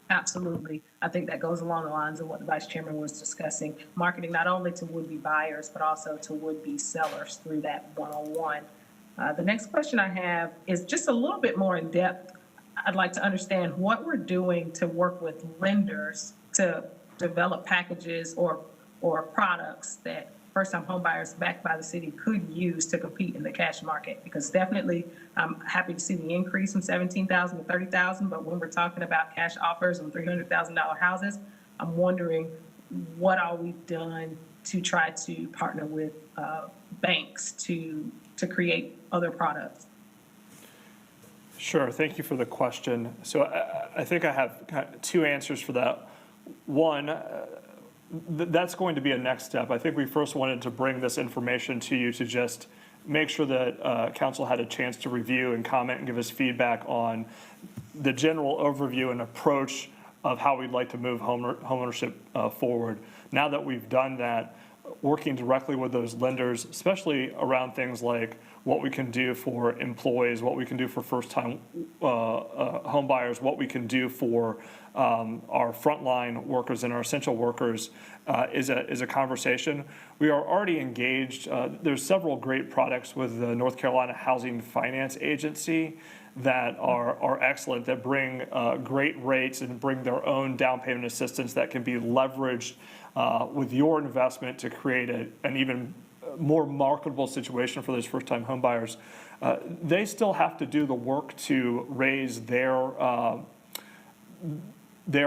Absolutely. I think that goes along the lines of what the Vice Chairman was discussing, marketing not only to would-be buyers, but also to would-be sellers through that one-on-one. The next question I have is just a little bit more in depth. I'd like to understand what we're doing to work with lenders to develop packages or products that first-time homebuyers backed by the city could use to compete in the cash market. Because definitely, I'm happy to see the increase from $17,000 to $30,000. But when we're talking about cash offers on $300,000 houses, I'm wondering what are we done to try to partner with banks to create other products. Sure, thank you for the question. So I think I have kind of two answers for that. One, that's going to be a next step. I think we first wanted to bring this information to you to just make sure that council had a chance to review and comment and give us feedback on the general overview and approach of how we'd like to move homeownership forward. Now that we've done that, working directly with those lenders, especially around things like what we can do for employees, what we can do for first-time home buyers, what we can do for our frontline workers and our essential workers is a conversation. We are already engaged. There's several great products with the North Carolina Housing Finance Agency that are excellent, that bring great rates and bring their own down payment assistance that can be leveraged with your investment to create an even more marketable situation for those first-time home buyers. They still have to do the work to raise their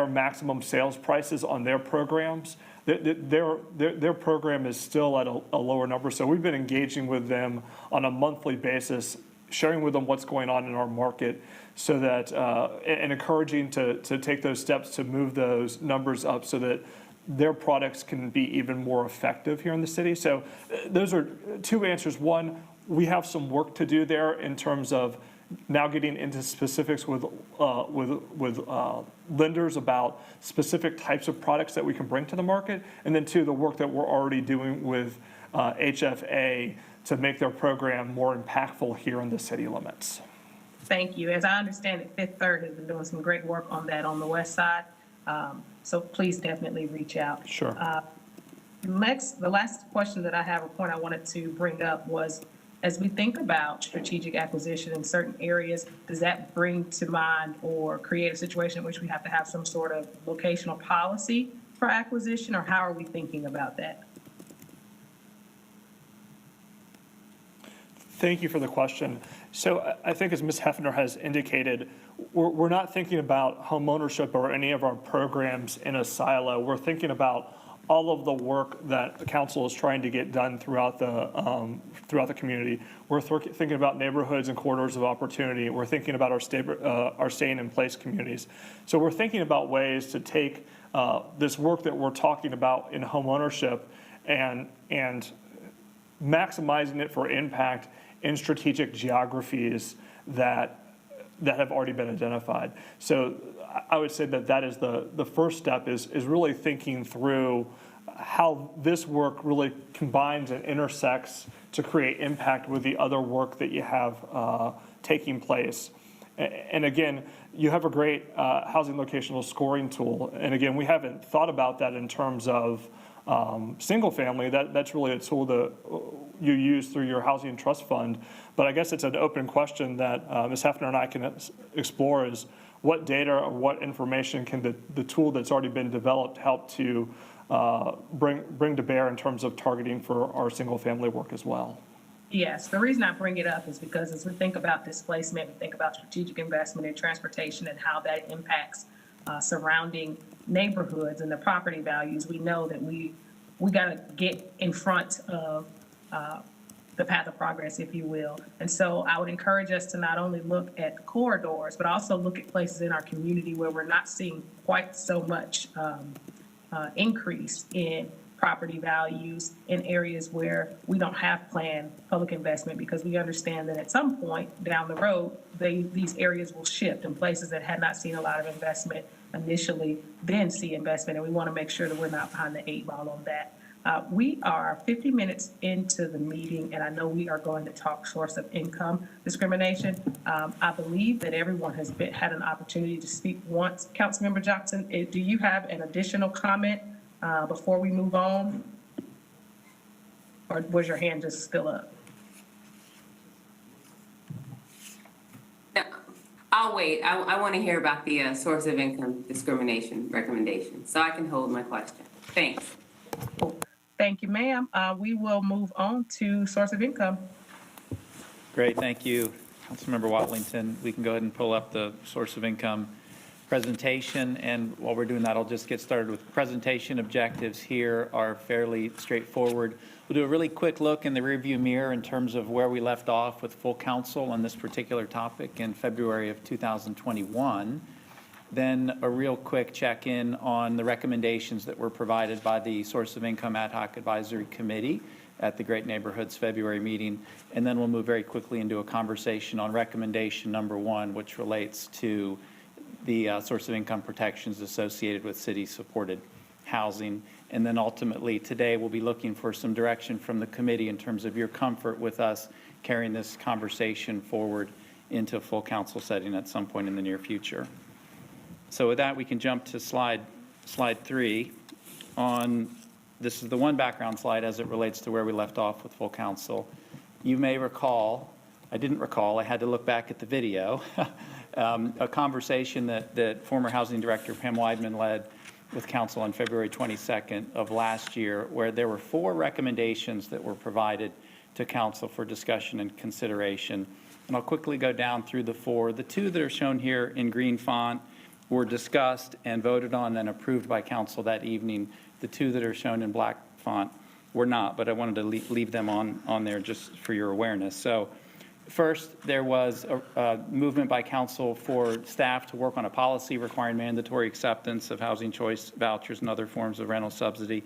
maximum sales prices on their programs. Their program is still at a lower number, so we've been engaging with them on a monthly basis, sharing with them what's going on in our market, so that and encouraging to take those steps to move those numbers up so that their products can be even more effective here in the city. So those are two answers. One, we have some work to do there in terms of now getting into specifics with lenders about specific types of products that we can bring to the market. And then two, the work that we're already doing with HFA to make their program more impactful here in the city limits. Thank you. As I understand it, Fifth Third has been doing some great work on that on the west side. So please definitely reach out. Sure. The last question that I have, a point I wanted to bring up was, as we think about strategic acquisition in certain areas, does that bring to mind or create a situation in which we have to have some sort of locational policy for acquisition, or how are we thinking about that? Thank you for the question. So I think, as Ms. Hefner has indicated, we're not thinking about homeownership or any of our programs in a silo. We're thinking about all of the work that the council is trying to get done throughout the community. We're thinking about neighborhoods and corridors of opportunity. We're thinking about our staying in place communities. So we're thinking about ways to take this work that we're talking about in homeownership and maximizing it for impact in strategic geographies that have already been identified. So I would say that is the first step is really thinking through how this work really combines and intersects to create impact with the other work that you have taking place. And again, you have a great housing locational scoring tool. And again, we haven't thought about that in terms of single family. That's really a tool that you use through your housing trust fund. But I guess it's an open question that Ms. Hefner and I can explore, is what data or what information can the tool that's already been developed help to bring to bear in terms of targeting for our single family work as well? Yes, the reason I bring it up is because as we think about displacement, we think about strategic investment in transportation and how that impacts surrounding neighborhoods and the property values. We know that we got to get in front of the path of progress, if you will. And so I would encourage us to not only look at corridors, but also look at places in our community where we're not seeing quite so much increase in property values in areas where we don't have planned public investment, because we understand that at some point down the road, these areas will shift, and places that had not seen a lot of investment initially then see investment, and we want to make sure that we're not behind the 8 ball on that. We are 50 minutes into the meeting, and I know we are going to talk source of income discrimination. I believe that everyone has had an opportunity to speak once. Councilmember Johnson, do you have an additional comment before we move on? Or was your hand just still up? No, I'll wait. I want to hear about the source of income discrimination recommendation, so I can hold my question. Thanks. Thank you, ma'am. We will move on to source of income. Great, thank you, Councilmember Watlington. We can go ahead and pull up the source of income presentation, and while we're doing that, I'll just get started with presentation objectives. Here are fairly straightforward. We'll do a really quick look in the rearview mirror in terms of where we left off with full council on this particular topic in February of 2021. Then a real quick check-in on the recommendations that were provided by the Source of Income Ad Hoc Advisory Committee at the Great Neighborhoods February meeting. And then we'll move very quickly into a conversation on recommendation number 1, which relates to the source of income protections associated with city-supported housing. And then ultimately, today, we'll be looking for some direction from the committee in terms of your comfort with us carrying this conversation forward into a full council setting at some point in the near future. So with that, we can jump to slide 3. This is the one background slide as it relates to where we left off with full council. You may recall, I didn't recall, I had to look back at the video, a conversation that former Housing Director Pam Weidman led with council on February 22nd of last year, where there were 4 recommendations that were provided to council for discussion and consideration. And I'll quickly go down through the 4. The 2 that are shown here in green font were discussed and voted on and approved by council that evening. The 2 that are shown in black font were not, but I wanted to leave them on there just for your awareness. So first, there was a movement by council for staff to work on a policy requiring mandatory acceptance of housing choice vouchers and other forms of rental subsidy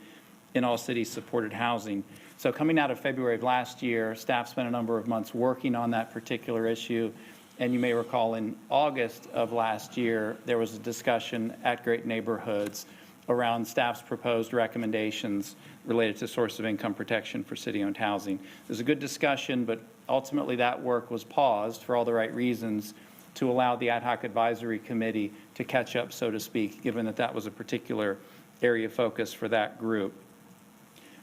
in all city-supported housing. So coming out of February of last year, staff spent a number of months working on that particular issue. And you may recall in August of last year, there was a discussion at Great Neighborhoods around staff's proposed recommendations related to source of income protection for city-owned housing. It was a good discussion, but ultimately that work was paused for all the right reasons to allow the Ad Hoc Advisory Committee to catch up, so to speak, given that that was a particular area of focus for that group.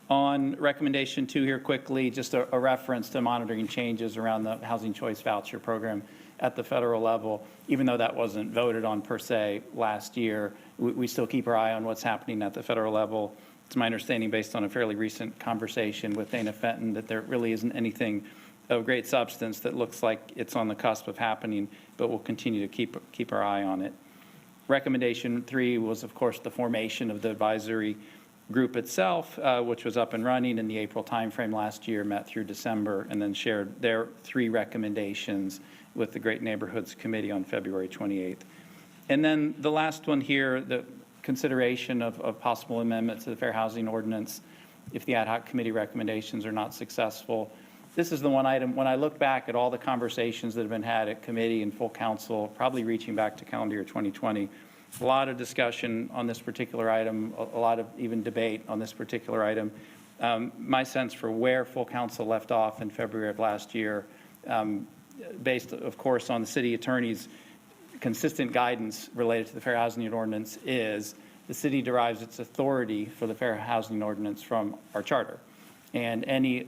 On recommendation 2 here quickly, just a reference to monitoring changes around the Housing Choice Voucher Program at the federal level. Even though that wasn't voted on per se last year, we still keep our eye on what's happening at the federal level. It's my understanding, based on a fairly recent conversation with Dana Fenton, that there really isn't anything of great substance that looks like it's on the cusp of happening, but we'll continue to keep our eye on it. Recommendation 3 was, of course, the formation of the advisory group itself, which was up and running in the April timeframe last year, met through December, and then shared their 3 recommendations with the Great Neighborhoods Committee on February 28th. And then the last one here, the consideration of possible amendment to the Fair Housing Ordinance if the ad hoc committee recommendations are not successful. This is the one item, when I look back at all the conversations that have been had at committee and full council, probably reaching back to calendar year 2020, a lot of discussion on this particular item, a lot of even debate on this particular item. My sense for where full council left off in February of last year, based, of course, on the city attorney's consistent guidance related to the Fair Housing Ordinance, is the city derives its authority for the Fair Housing Ordinance from our charter. And any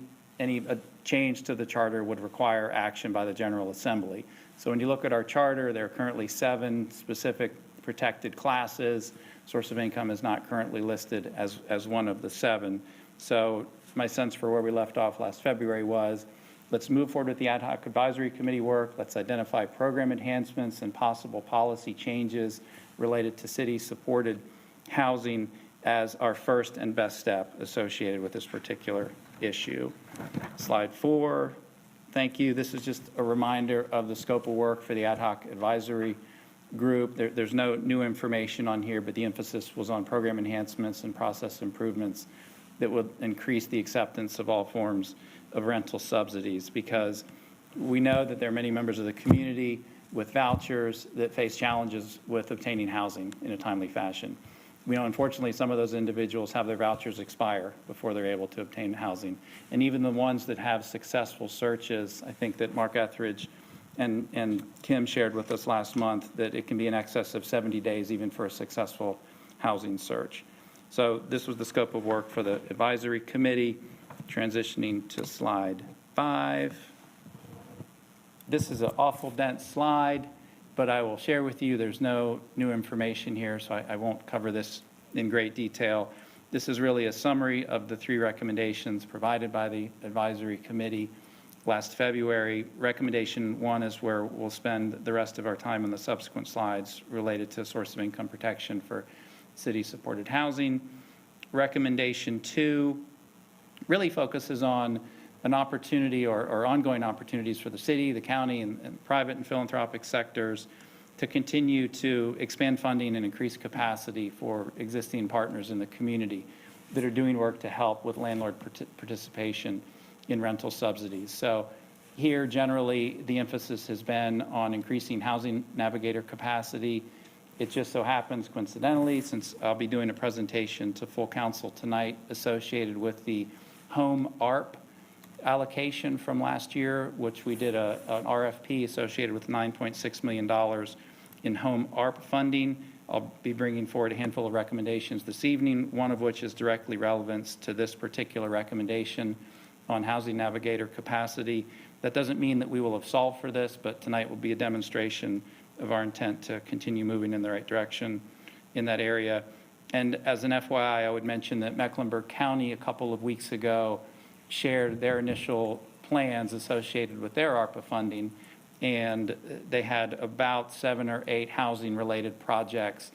change to the charter would require action by the General Assembly. So when you look at our charter, there are currently 7 specific protected classes. Source of income is not currently listed as one of the 7. So my sense for where we left off last February was, let's move forward with the ad hoc advisory committee work. Let's identify program enhancements and possible policy changes related to city-supported housing. as our first and best step associated with this particular issue. Slide 4, thank you. This is just a reminder of the scope of work for the ad hoc advisory group. There's no new information on here, but the emphasis was on program enhancements and process improvements that would increase the acceptance of all forms of rental subsidies, because we know that there are many members of the community with vouchers that face challenges with obtaining housing in a timely fashion. We know, unfortunately, some of those individuals have their vouchers expire before they're able to obtain housing. And even the ones that have successful searches, I think that Mark Etheridge and Kim shared with us last month that it can be in excess of 70 days even for a successful housing search. So this was the scope of work for the advisory committee. Transitioning to slide 5. This is an awful dense slide, but I will share with you there's no new information here, so I won't cover this in great detail. This is really a summary of the 3 recommendations provided by the advisory committee last February. Recommendation 1 is where we'll spend the rest of our time in the subsequent slides related to source of income protection for city-supported housing. Recommendation 2 really focuses on an opportunity or ongoing opportunities for the city, the county, and private and philanthropic sectors to continue to expand funding and increase capacity for existing partners in the community that are doing work to help with landlord participation in rental subsidies. So here, generally, the emphasis has been on increasing housing navigator capacity. It just so happens, coincidentally, since I'll be doing a presentation to full council tonight associated with the home ARP allocation from last year, which we did an RFP associated with $9.6 million in home ARP funding. I'll be bringing forward a handful of recommendations this evening, one of which is directly relevant to this particular recommendation on housing navigator capacity. That doesn't mean that we will have solved for this, but tonight will be a demonstration of our intent to continue moving in the right direction in that area. And as an FYI, I would mention that Mecklenburg County a couple of weeks ago shared their initial plans associated with their ARPA funding, and they had about 7 or 8 housing-related projects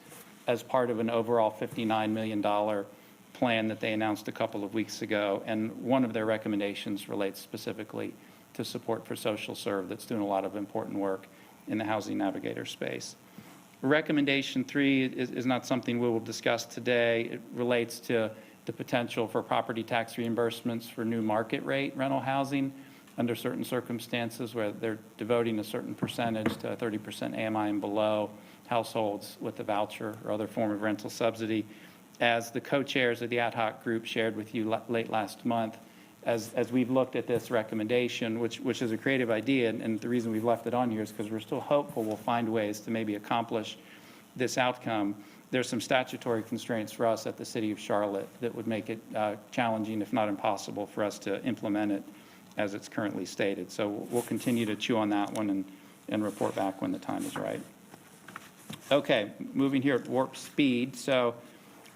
as part of an overall $59 million plan that they announced a couple of weeks ago. And one of their recommendations relates specifically to support for Social Serve that's doing a lot of important work in the housing navigator space. Recommendation 3 is not something we will discuss today. It relates to the potential for property tax reimbursements for new market rate rental housing under certain circumstances where they're devoting a certain percentage to 30% AMI and below households with a voucher or other form of rental subsidy. As the co-chairs of the ad hoc group shared with you late last month, as we've looked at this recommendation, which is a creative idea, and the reason we've left it on here is because we're still hopeful we'll find ways to maybe accomplish this outcome. There's some statutory constraints for us at the City of Charlotte that would make it challenging, if not impossible, for us to implement it as it's currently stated. So we'll continue to chew on that one and report back when the time is right. Okay, moving here at warp speed. So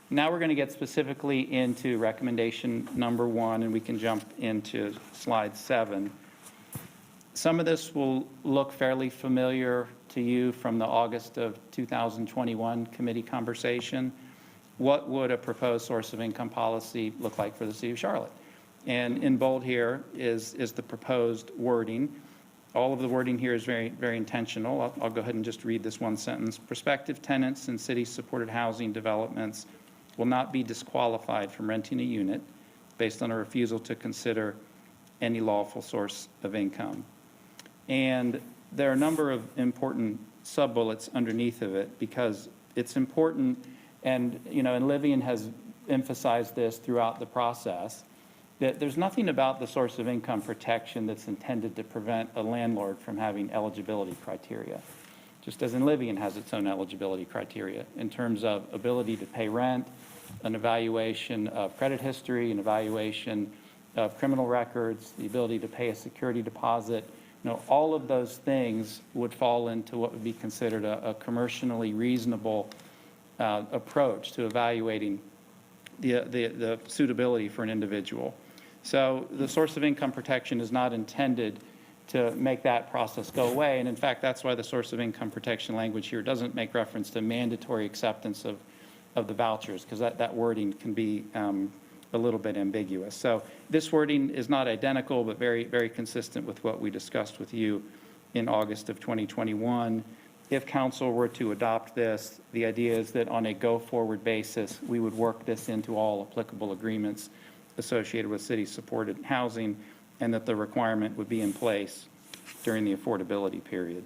now we're going to get specifically into recommendation number 1, and we can jump into slide 7. Some of this will look fairly familiar to you from the August of 2021 committee conversation. What would a proposed source of income policy look like for the City of Charlotte? And in bold here is the proposed wording. All of the wording here is very, very intentional. I'll go ahead and just read this one sentence. Prospective tenants in city-supported housing developments will not be disqualified from renting a unit based on a refusal to consider any lawful source of income. And there are a number of important sub-bullets underneath of it because it's important, and Livian has emphasized this throughout the process, that there's nothing about the source of income protection that's intended to prevent a landlord from having eligibility criteria. Just as Livian has its own eligibility criteria in terms of ability to pay rent, an evaluation of credit history, an evaluation of criminal records, the ability to pay a security deposit. All of those things would fall into what would be considered a commercially reasonable approach to evaluating the suitability for an individual. So the source of income protection is not intended to make that process go away. And in fact, that's why the source of income protection language here doesn't make reference to mandatory acceptance of of the vouchers, because that wording can be a little bit ambiguous. So this wording is not identical, but very, very consistent with what we discussed with you in August of 2021. If council were to adopt this, the idea is that on a go-forward basis, we would work this into all applicable agreements associated with city-supported housing, and that the requirement would be in place during the affordability period.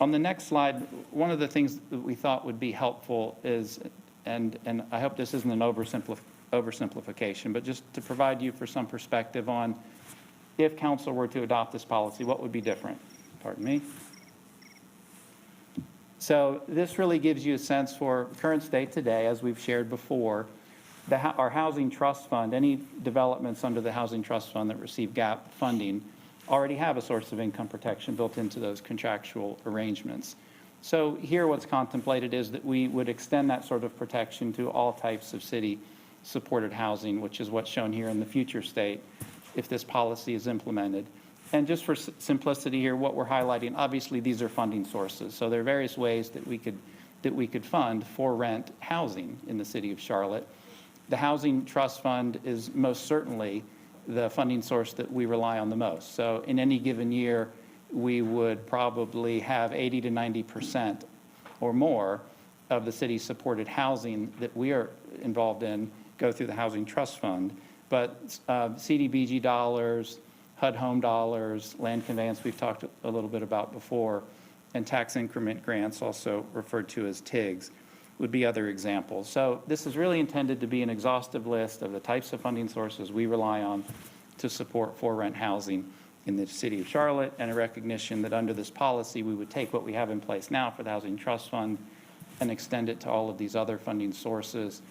On the next slide, one of the things that we thought would be helpful is, and I hope this isn't an oversimplification, but just to provide you for some perspective on if council were to adopt this policy, what would be different? Pardon me. So this really gives you a sense for current state today, as we've shared before. Our Housing Trust Fund, any developments under the Housing Trust Fund that receive GAP funding already have a source of income protection built into those contractual arrangements. So here what's contemplated is that we would extend that sort of protection to all types of city-supported housing, which is what's shown here in the future state if this policy is implemented. And just for simplicity here, what we're highlighting, obviously these are funding sources. So there are various ways that we could fund for rent housing in the city of Charlotte. The Housing Trust Fund is most certainly the funding source that we rely on the most. So in any given year, we would probably have 80 to 90% or more of the city-supported housing that we are involved in go through the Housing Trust Fund. But CDBG dollars, HUD home dollars, land conveyance we've talked a little bit about before, and tax increment grants, also referred to as TIGs, would be other examples. So this is really intended to be an exhaustive list of the types of funding sources we rely on to support for rent housing in the city of Charlotte, and a recognition that under this policy, we would take what we have in place now for the Housing Trust Fund and extend it to all of these other funding sources.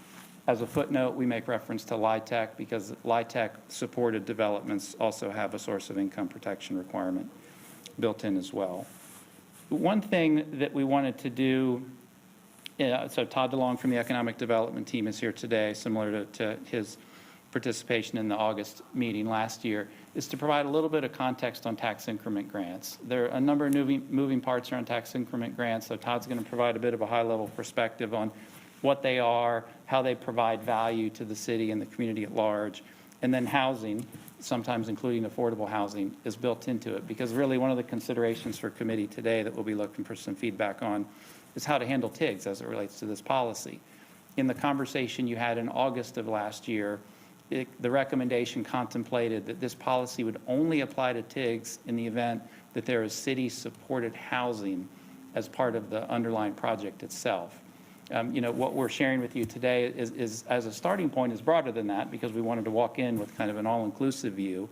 As a footnote, we make reference to LIHTC because LIHTC-supported developments also have a source of income protection requirement built in as well. One thing that we wanted to do, so Todd DeLong from the Economic Development Team is here today, similar to his participation in the August meeting last year, is to provide a little bit of context on tax increment grants. There are a number of moving parts around tax increment grants, so Todd's going to provide a bit of a high-level perspective on what they are, how they provide value to the city and the community at large, and then housing, sometimes including affordable housing, is built into it. Because really one of the considerations for committee today that we'll be looking for some feedback on is how to handle TIGs as it relates to this policy. In the conversation you had in August of last year, the recommendation contemplated that this policy would only apply to TIGs in the event that there is city-supported housing as part of the underlying project itself. What we're sharing with you today is as a starting point is broader than that, because we wanted to walk in with kind of an all-inclusive view,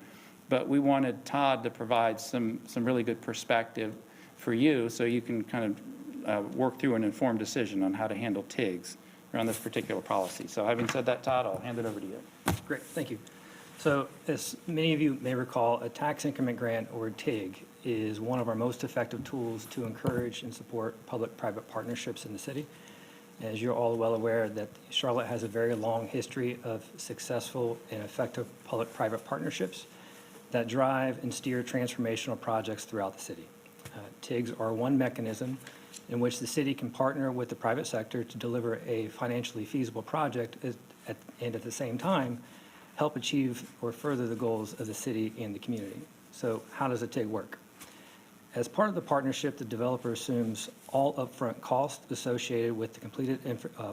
but we wanted Todd to provide some really good perspective for you so you can kind of work through an informed decision on how to handle TIGs around this particular policy. So having said that, Todd, I'll hand it over to you. Great, thank you. So as many of you may recall, a tax increment grant, or TIG, is one of our most effective tools to encourage and support public-private partnerships in the city. As you're all well aware, that Charlotte has a very long history of successful and effective public-private partnerships that drive and steer transformational projects throughout the city. TIGs are one mechanism in which the city can partner with the private sector to deliver a financially feasible project and at the same time help achieve or further the goals of the city and the community. So how does a TIG work? As part of the partnership, the developer assumes all upfront costs associated with the completed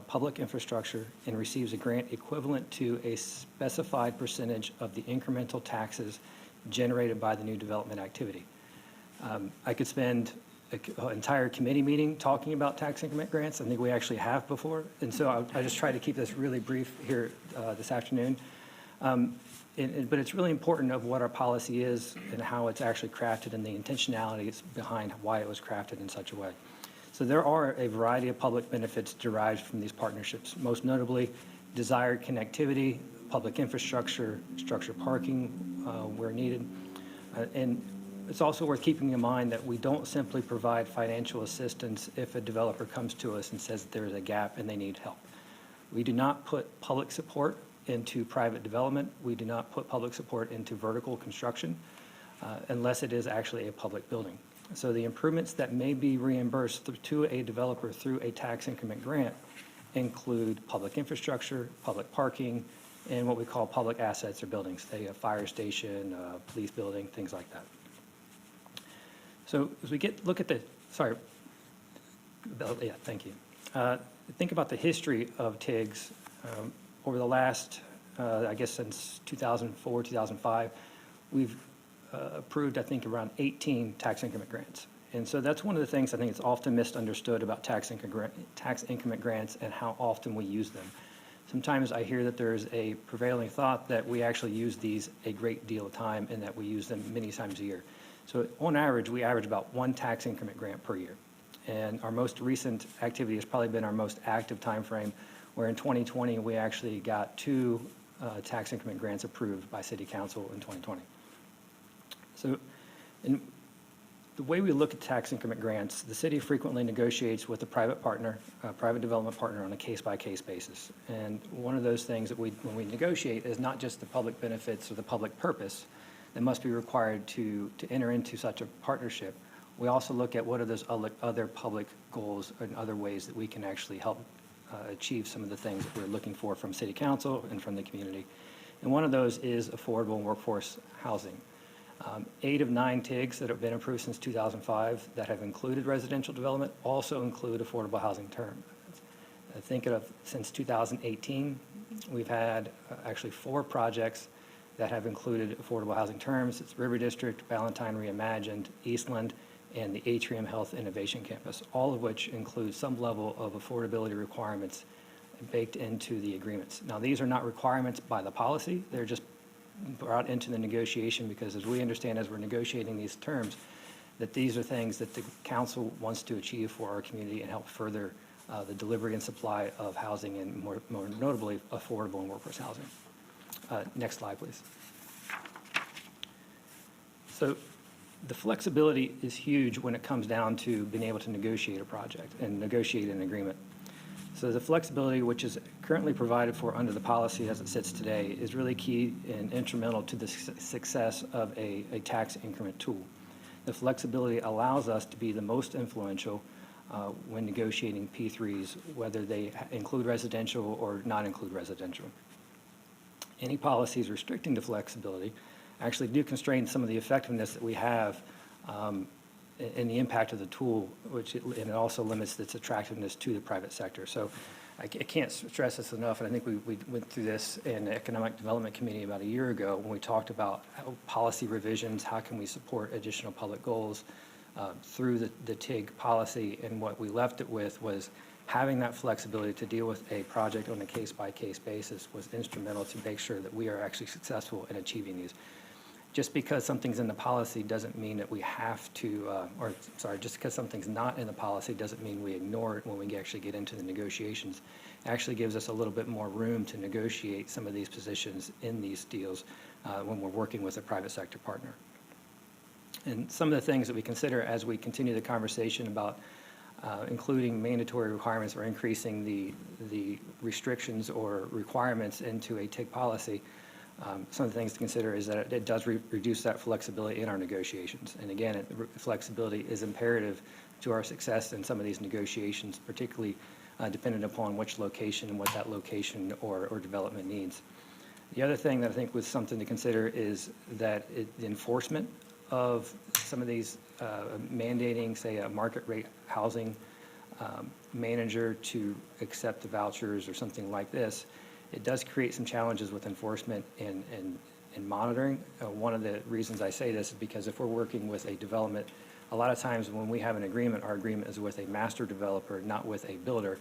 public infrastructure and receives a grant equivalent to a specified percentage of the incremental taxes generated by the new development activity. I could spend an entire committee meeting talking about tax increment grants. I think we actually have before. And so I just try to keep this really brief here this afternoon. But it's really important of what our policy is and how it's actually crafted and the intentionality behind why it was crafted in such a way. So there are a variety of public benefits derived from these partnerships, most notably desired connectivity, public infrastructure, structured parking where needed. And it's also worth keeping in mind that we don't simply provide financial assistance if a developer comes to us and says that there is a gap and they need help. We do not put public support into private development. We do not put public support into vertical construction unless it is actually a public building. So the improvements that may be reimbursed to a developer through a tax increment grant include public infrastructure, public parking, and what we call public assets or buildings, say a fire station, a police building, things like that. So as we look at the, sorry, yeah, thank you. Think about the history of TIGs over the last, I guess since 2004, 2005, we've approved, I think, around 18 tax increment grants. And so that's one of the things I think is often misunderstood about tax increment grants and how often we use them. Sometimes I hear that there's a prevailing thought that we actually use these a great deal of time and that we use them many times a year. So on average, we average about 1 tax increment grant per year. And our most recent activity has probably been our most active time frame, where in 2020, we actually got 2 tax increment grants approved by City Council in 2020. So the way we look at tax increment grants, the city frequently negotiates with a private partner, a private development partner on a case-by-case basis. And one of those things that when we negotiate is not just the public benefits or the public purpose that must be required to enter into such a partnership. We also look at what are those other public goals and other ways that we can actually help achieve some of the things that we're looking for from City Council and from the community. And one of those is affordable workforce housing. 8 of 9 TIGs that have been approved since 2005 that have included residential development also include affordable housing term. Think of since 2018, we've had actually 4 projects that have included affordable housing terms. It's River District, Ballantyne Reimagined, Eastland, and the Atrium Health Innovation Campus, all of which include some level of affordability requirements baked into the agreements. Now, these are not requirements by the policy. They're just brought into the negotiation because, as we understand, as we're negotiating these terms, that these are things that the council wants to achieve for our community and help further the delivery and supply of housing, and more notably, affordable and workforce housing. Next slide, please. So the flexibility is huge when it comes down to being able to negotiate a project and negotiate an agreement. So the flexibility, which is currently provided for under the policy as it sits today, is really key and instrumental to the success of a tax increment tool. The flexibility allows us to be the most influential when negotiating P3s, whether they include residential or not include residential. Any policies restricting the flexibility actually do constrain some of the effectiveness that we have and the impact of the tool, and it also limits its attractiveness to the private sector. So I can't stress this enough, and I think we went through this in the Economic Development Committee about a year ago when we talked about policy revisions, how can we support additional public goals through the TIG policy, and what we left it with was having that flexibility to deal with a project on a case-by-case basis was instrumental to make sure that we are actually successful in achieving these. Just because something's in the policy doesn't mean that we have to, just because something's not in the policy doesn't mean we ignore it when we actually get into the negotiations. It actually gives us a little bit more room to negotiate some of these positions in these deals when we're working with a private sector partner. And some of the things that we consider as we continue the conversation about including mandatory requirements or increasing the restrictions or requirements into a TIG policy, some of the things to consider is that it does reduce that flexibility in our negotiations. And again, flexibility is imperative to our success in some of these negotiations, particularly dependent upon which location and what that location or development needs. The other thing that I think was something to consider is that the enforcement of some of these mandating, say, a market rate housing manager to accept the vouchers or something like this, it does create some challenges with enforcement and monitoring. One of the reasons I say this is because if we're working with a development, a lot of times when we have an agreement, our agreement is with a master developer, not with a builder.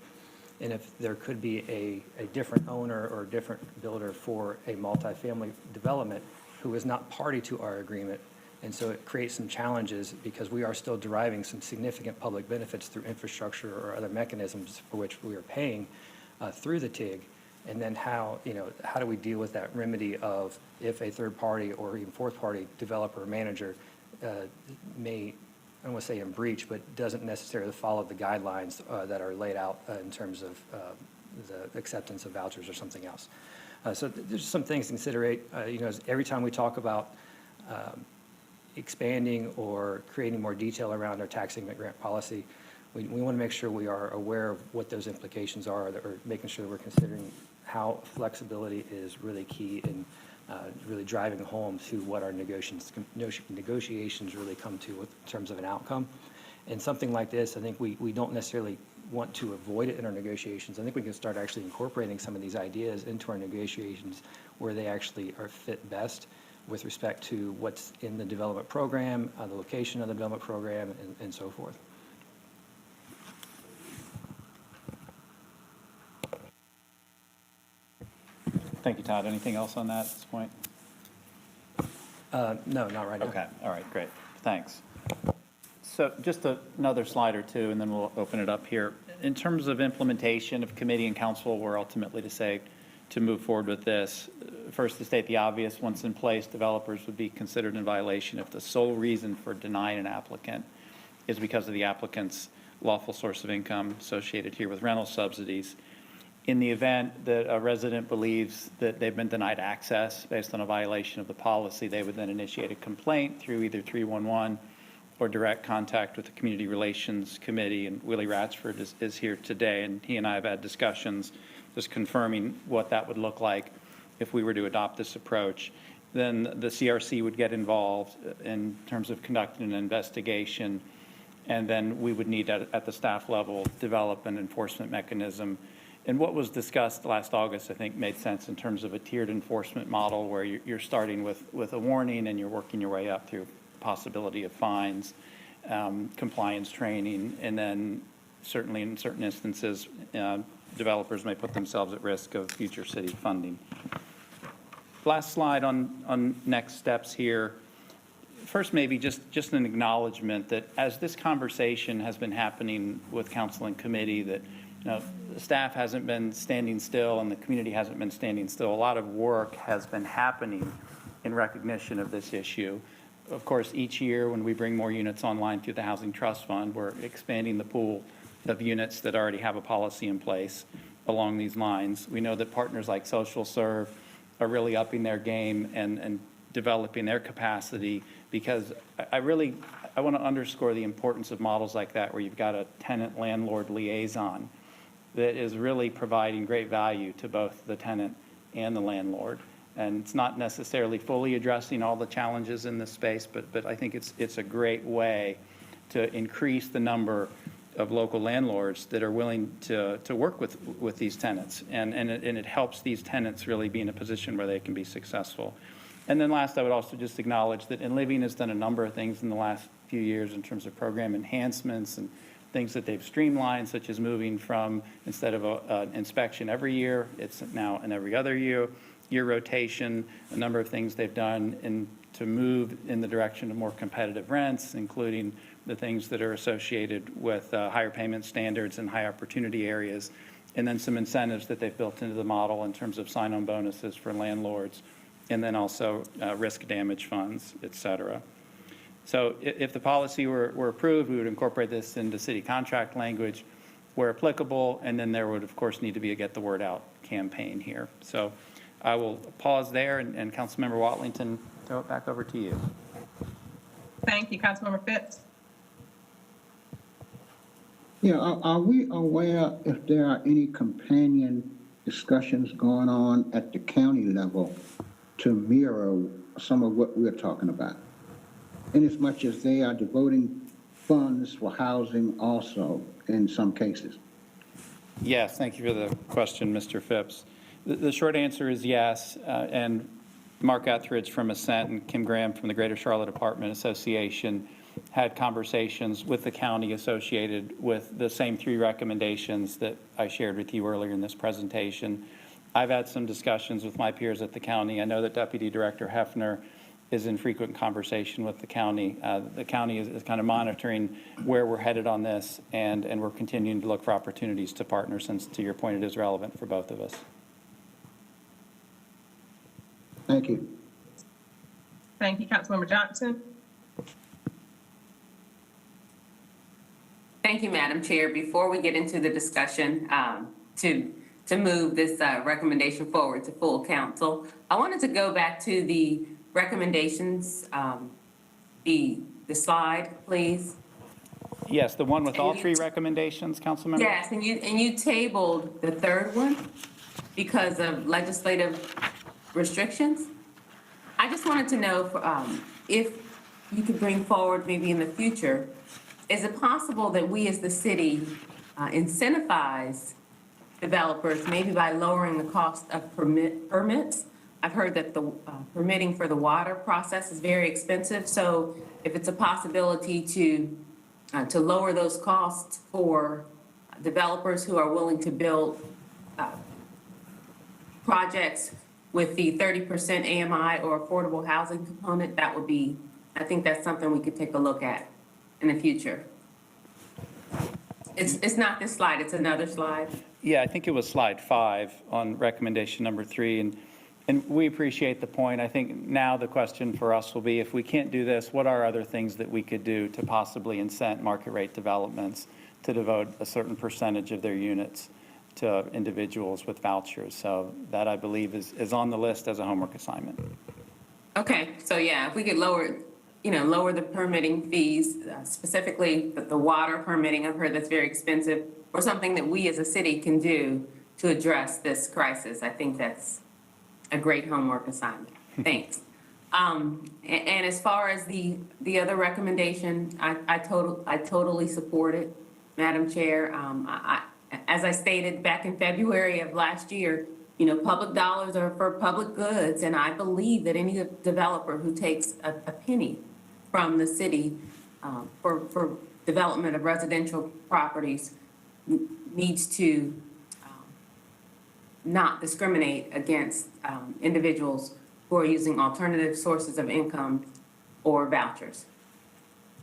And if there could be a different owner or different builder for a multifamily development who is not party to our agreement, and so it creates some challenges because we are still deriving some significant public benefits through infrastructure or other mechanisms for which we are paying through the TIG. And then how do we deal with that remedy of if a third party or even fourth party developer or manager may, I don't want to say in breach, but doesn't necessarily follow the guidelines that are laid out in terms of the acceptance of vouchers or something else. So there's some things to consider. Every time we talk about expanding or creating more detail around our tax increment grant policy, we want to make sure we are aware of what those implications are, or making sure that we're considering how flexibility is really key in really driving home to what our negotiations really come to in terms of an outcome. And something like this, I think we don't necessarily want to avoid it in our negotiations. I think we can start actually incorporating some of these ideas into our negotiations where they actually are fit best with respect to what's in the development program, the location of the development program, and so forth. Thank you, Todd. Anything else on that at this point? No, not right now. Okay, all right, great, thanks. So just another slide or two, and then we'll open it up here. In terms of implementation, if committee and council were ultimately to move forward with this, first to state the obvious, once in place, developers would be considered in violation if the sole reason for denying an applicant is because of the applicant's lawful source of income associated here with rental subsidies. In the event that a resident believes that they've been denied access based on a violation of the policy, they would then initiate a complaint through either 311 or direct contact with the Community Relations Committee. And Willie Ratsford is here today, and he and I have had discussions just confirming what that would look like if we were to adopt this approach. Then the CRC would get involved in terms of conducting an investigation, and then we would need at the staff level develop an enforcement mechanism. And what was discussed last August, I think, made sense in terms of a tiered enforcement model where you're starting with a warning and you're working your way up through possibility of fines, compliance training, and then certainly in certain instances, developers may put themselves at risk of future city funding. Last slide on next steps here. First, maybe just an acknowledgement that as this conversation has been happening with council and committee, that the staff hasn't been standing still and the community hasn't been standing still. A lot of work has been happening in recognition of this issue. Of course, each year when we bring more units online through the Housing Trust Fund, we're expanding the pool of units that already have a policy in place along these lines. We know that partners like Social Serve are really upping their game and developing their capacity, because I want to underscore the importance of models like that where you've got a tenant-landlord liaison that is really providing great value to both the tenant and the landlord. And it's not necessarily fully addressing all the challenges in this space, but I think it's a great way to increase the number of local landlords that are willing to work with these tenants. And it helps these tenants really be in a position where they can be successful. And then last, I would also just acknowledge that InLiving has done a number of things in the last few years in terms of program enhancements and things that they've streamlined, such as moving from, instead of an inspection every year, it's now an every other year rotation, a number of things they've done to move in the direction of more competitive rents, including the things that are associated with higher payment standards and high opportunity areas, and then some incentives that they've built into the model in terms of sign-on bonuses for landlords, and then also risk damage funds, et cetera. So if the policy were approved, we would incorporate this into city contract language where applicable, and then there would, of course, need to be a Get the Word Out campaign here. So I will pause there, and Councilmember Watlington, throw it back over to you. Thank you, Councilmember Phipps. Yeah, are we aware if there are any companion discussions going on at the county level to mirror some of what we're talking about? Inasmuch as they are devoting funds for housing also in some cases. Yes, thank you for the question, Mr. Phipps. The short answer is yes, and Mark Etheridge from Ascent and Kim Graham from the Greater Charlotte Apartment Association had conversations with the county associated with the same 3 recommendations that I shared with you earlier in this presentation. I've had some discussions with my peers at the county. I know that Deputy Director Hefner is in frequent conversation with the county. The county is kind of monitoring where we're headed on this, and we're continuing to look for opportunities to partner, since, to your point, it is relevant for both of us. Thank you. Thank you, Councilmember Johnson. Thank you, Madam Chair. Before we get into the discussion to move this recommendation forward to full council, I wanted to go back to the recommendations, the slide, please. Yes, the one with all three recommendations, Councilmember? Yes, and you tabled the third one because of legislative restrictions. I just wanted to know if you could bring forward maybe in the future, is it possible that we as the city incentivize developers maybe by lowering the cost of permits? I've heard that the permitting for the water process is very expensive, so if it's a possibility to lower those costs for developers who are willing to build projects with the 30% AMI or affordable housing component, that would be, I think that's something we could take a look at in the future. It's not this slide, it's another slide. Yeah, I think it was slide 5 on recommendation number 3, and we appreciate the point. I think now the question for us will be, if we can't do this, what are other things that we could do to possibly incent market rate developments to devote a certain percentage of their units to individuals with vouchers? So that, I believe, is on the list as a homework assignment. Okay, so yeah, if we could lower the permitting fees, specifically the water permitting, I've heard that's very expensive, or something that we as a city can do to address this crisis. I think that's a great homework assignment. Thanks. And as far as the other recommendation, I totally support it, Madam Chair. As I stated back in February of last year, public dollars are for public goods, and I believe that any developer who takes a penny from the city for development of residential properties needs to not discriminate against individuals who are using alternative sources of income or vouchers.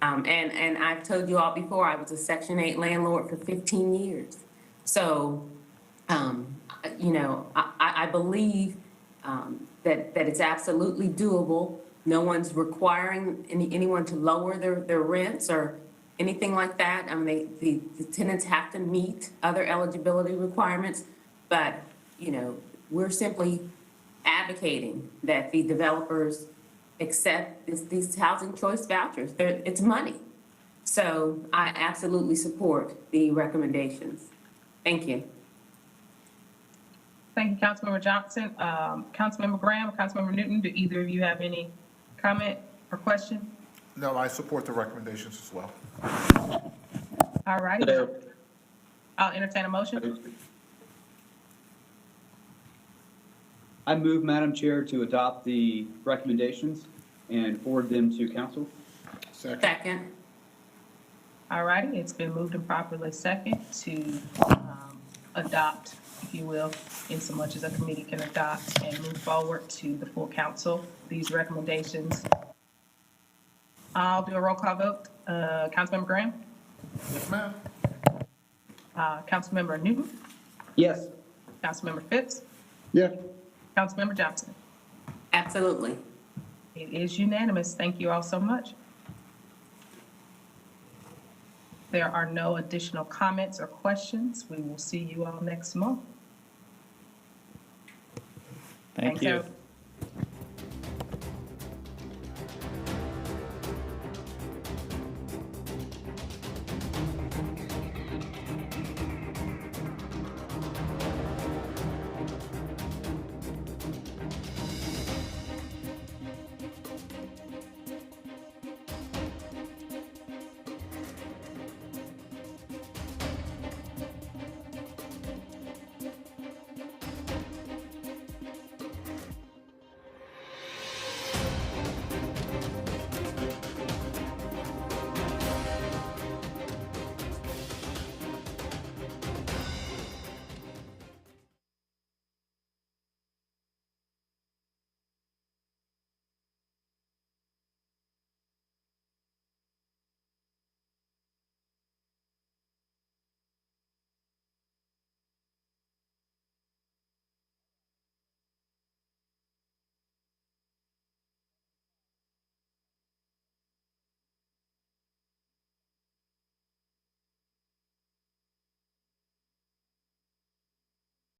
And I've told you all before, I was a Section 8 landlord for 15 years. So, I believe that it's absolutely doable. No one's requiring anyone to lower their rents or anything like that. I mean, the tenants have to meet other eligibility requirements, but, we're simply advocating that the developers accept these housing choice vouchers. It's money. So I absolutely support the recommendations. Thank you. Thank you, Councilmember Johnson. Councilmember Graham, Councilmember Newton, do either of you have any comment or question? No, I support the recommendations as well. All righty. I'll entertain a motion. I move, Madam Chair, to adopt the recommendations and forward them to council. Second. All righty, it's been moved and properly second to adopt, if you will, in so much as a committee can adopt and move forward to the full council, these recommendations. I'll do a roll call vote. Councilmember Graham? Yes, ma'am. Councilmember Newton? Yes. Councilmember Phipps? Yes. Councilmember Johnson? Absolutely. It is unanimous. Thank you all so much. There are no additional comments or questions. We will see you all next month. Thank you. Thanks,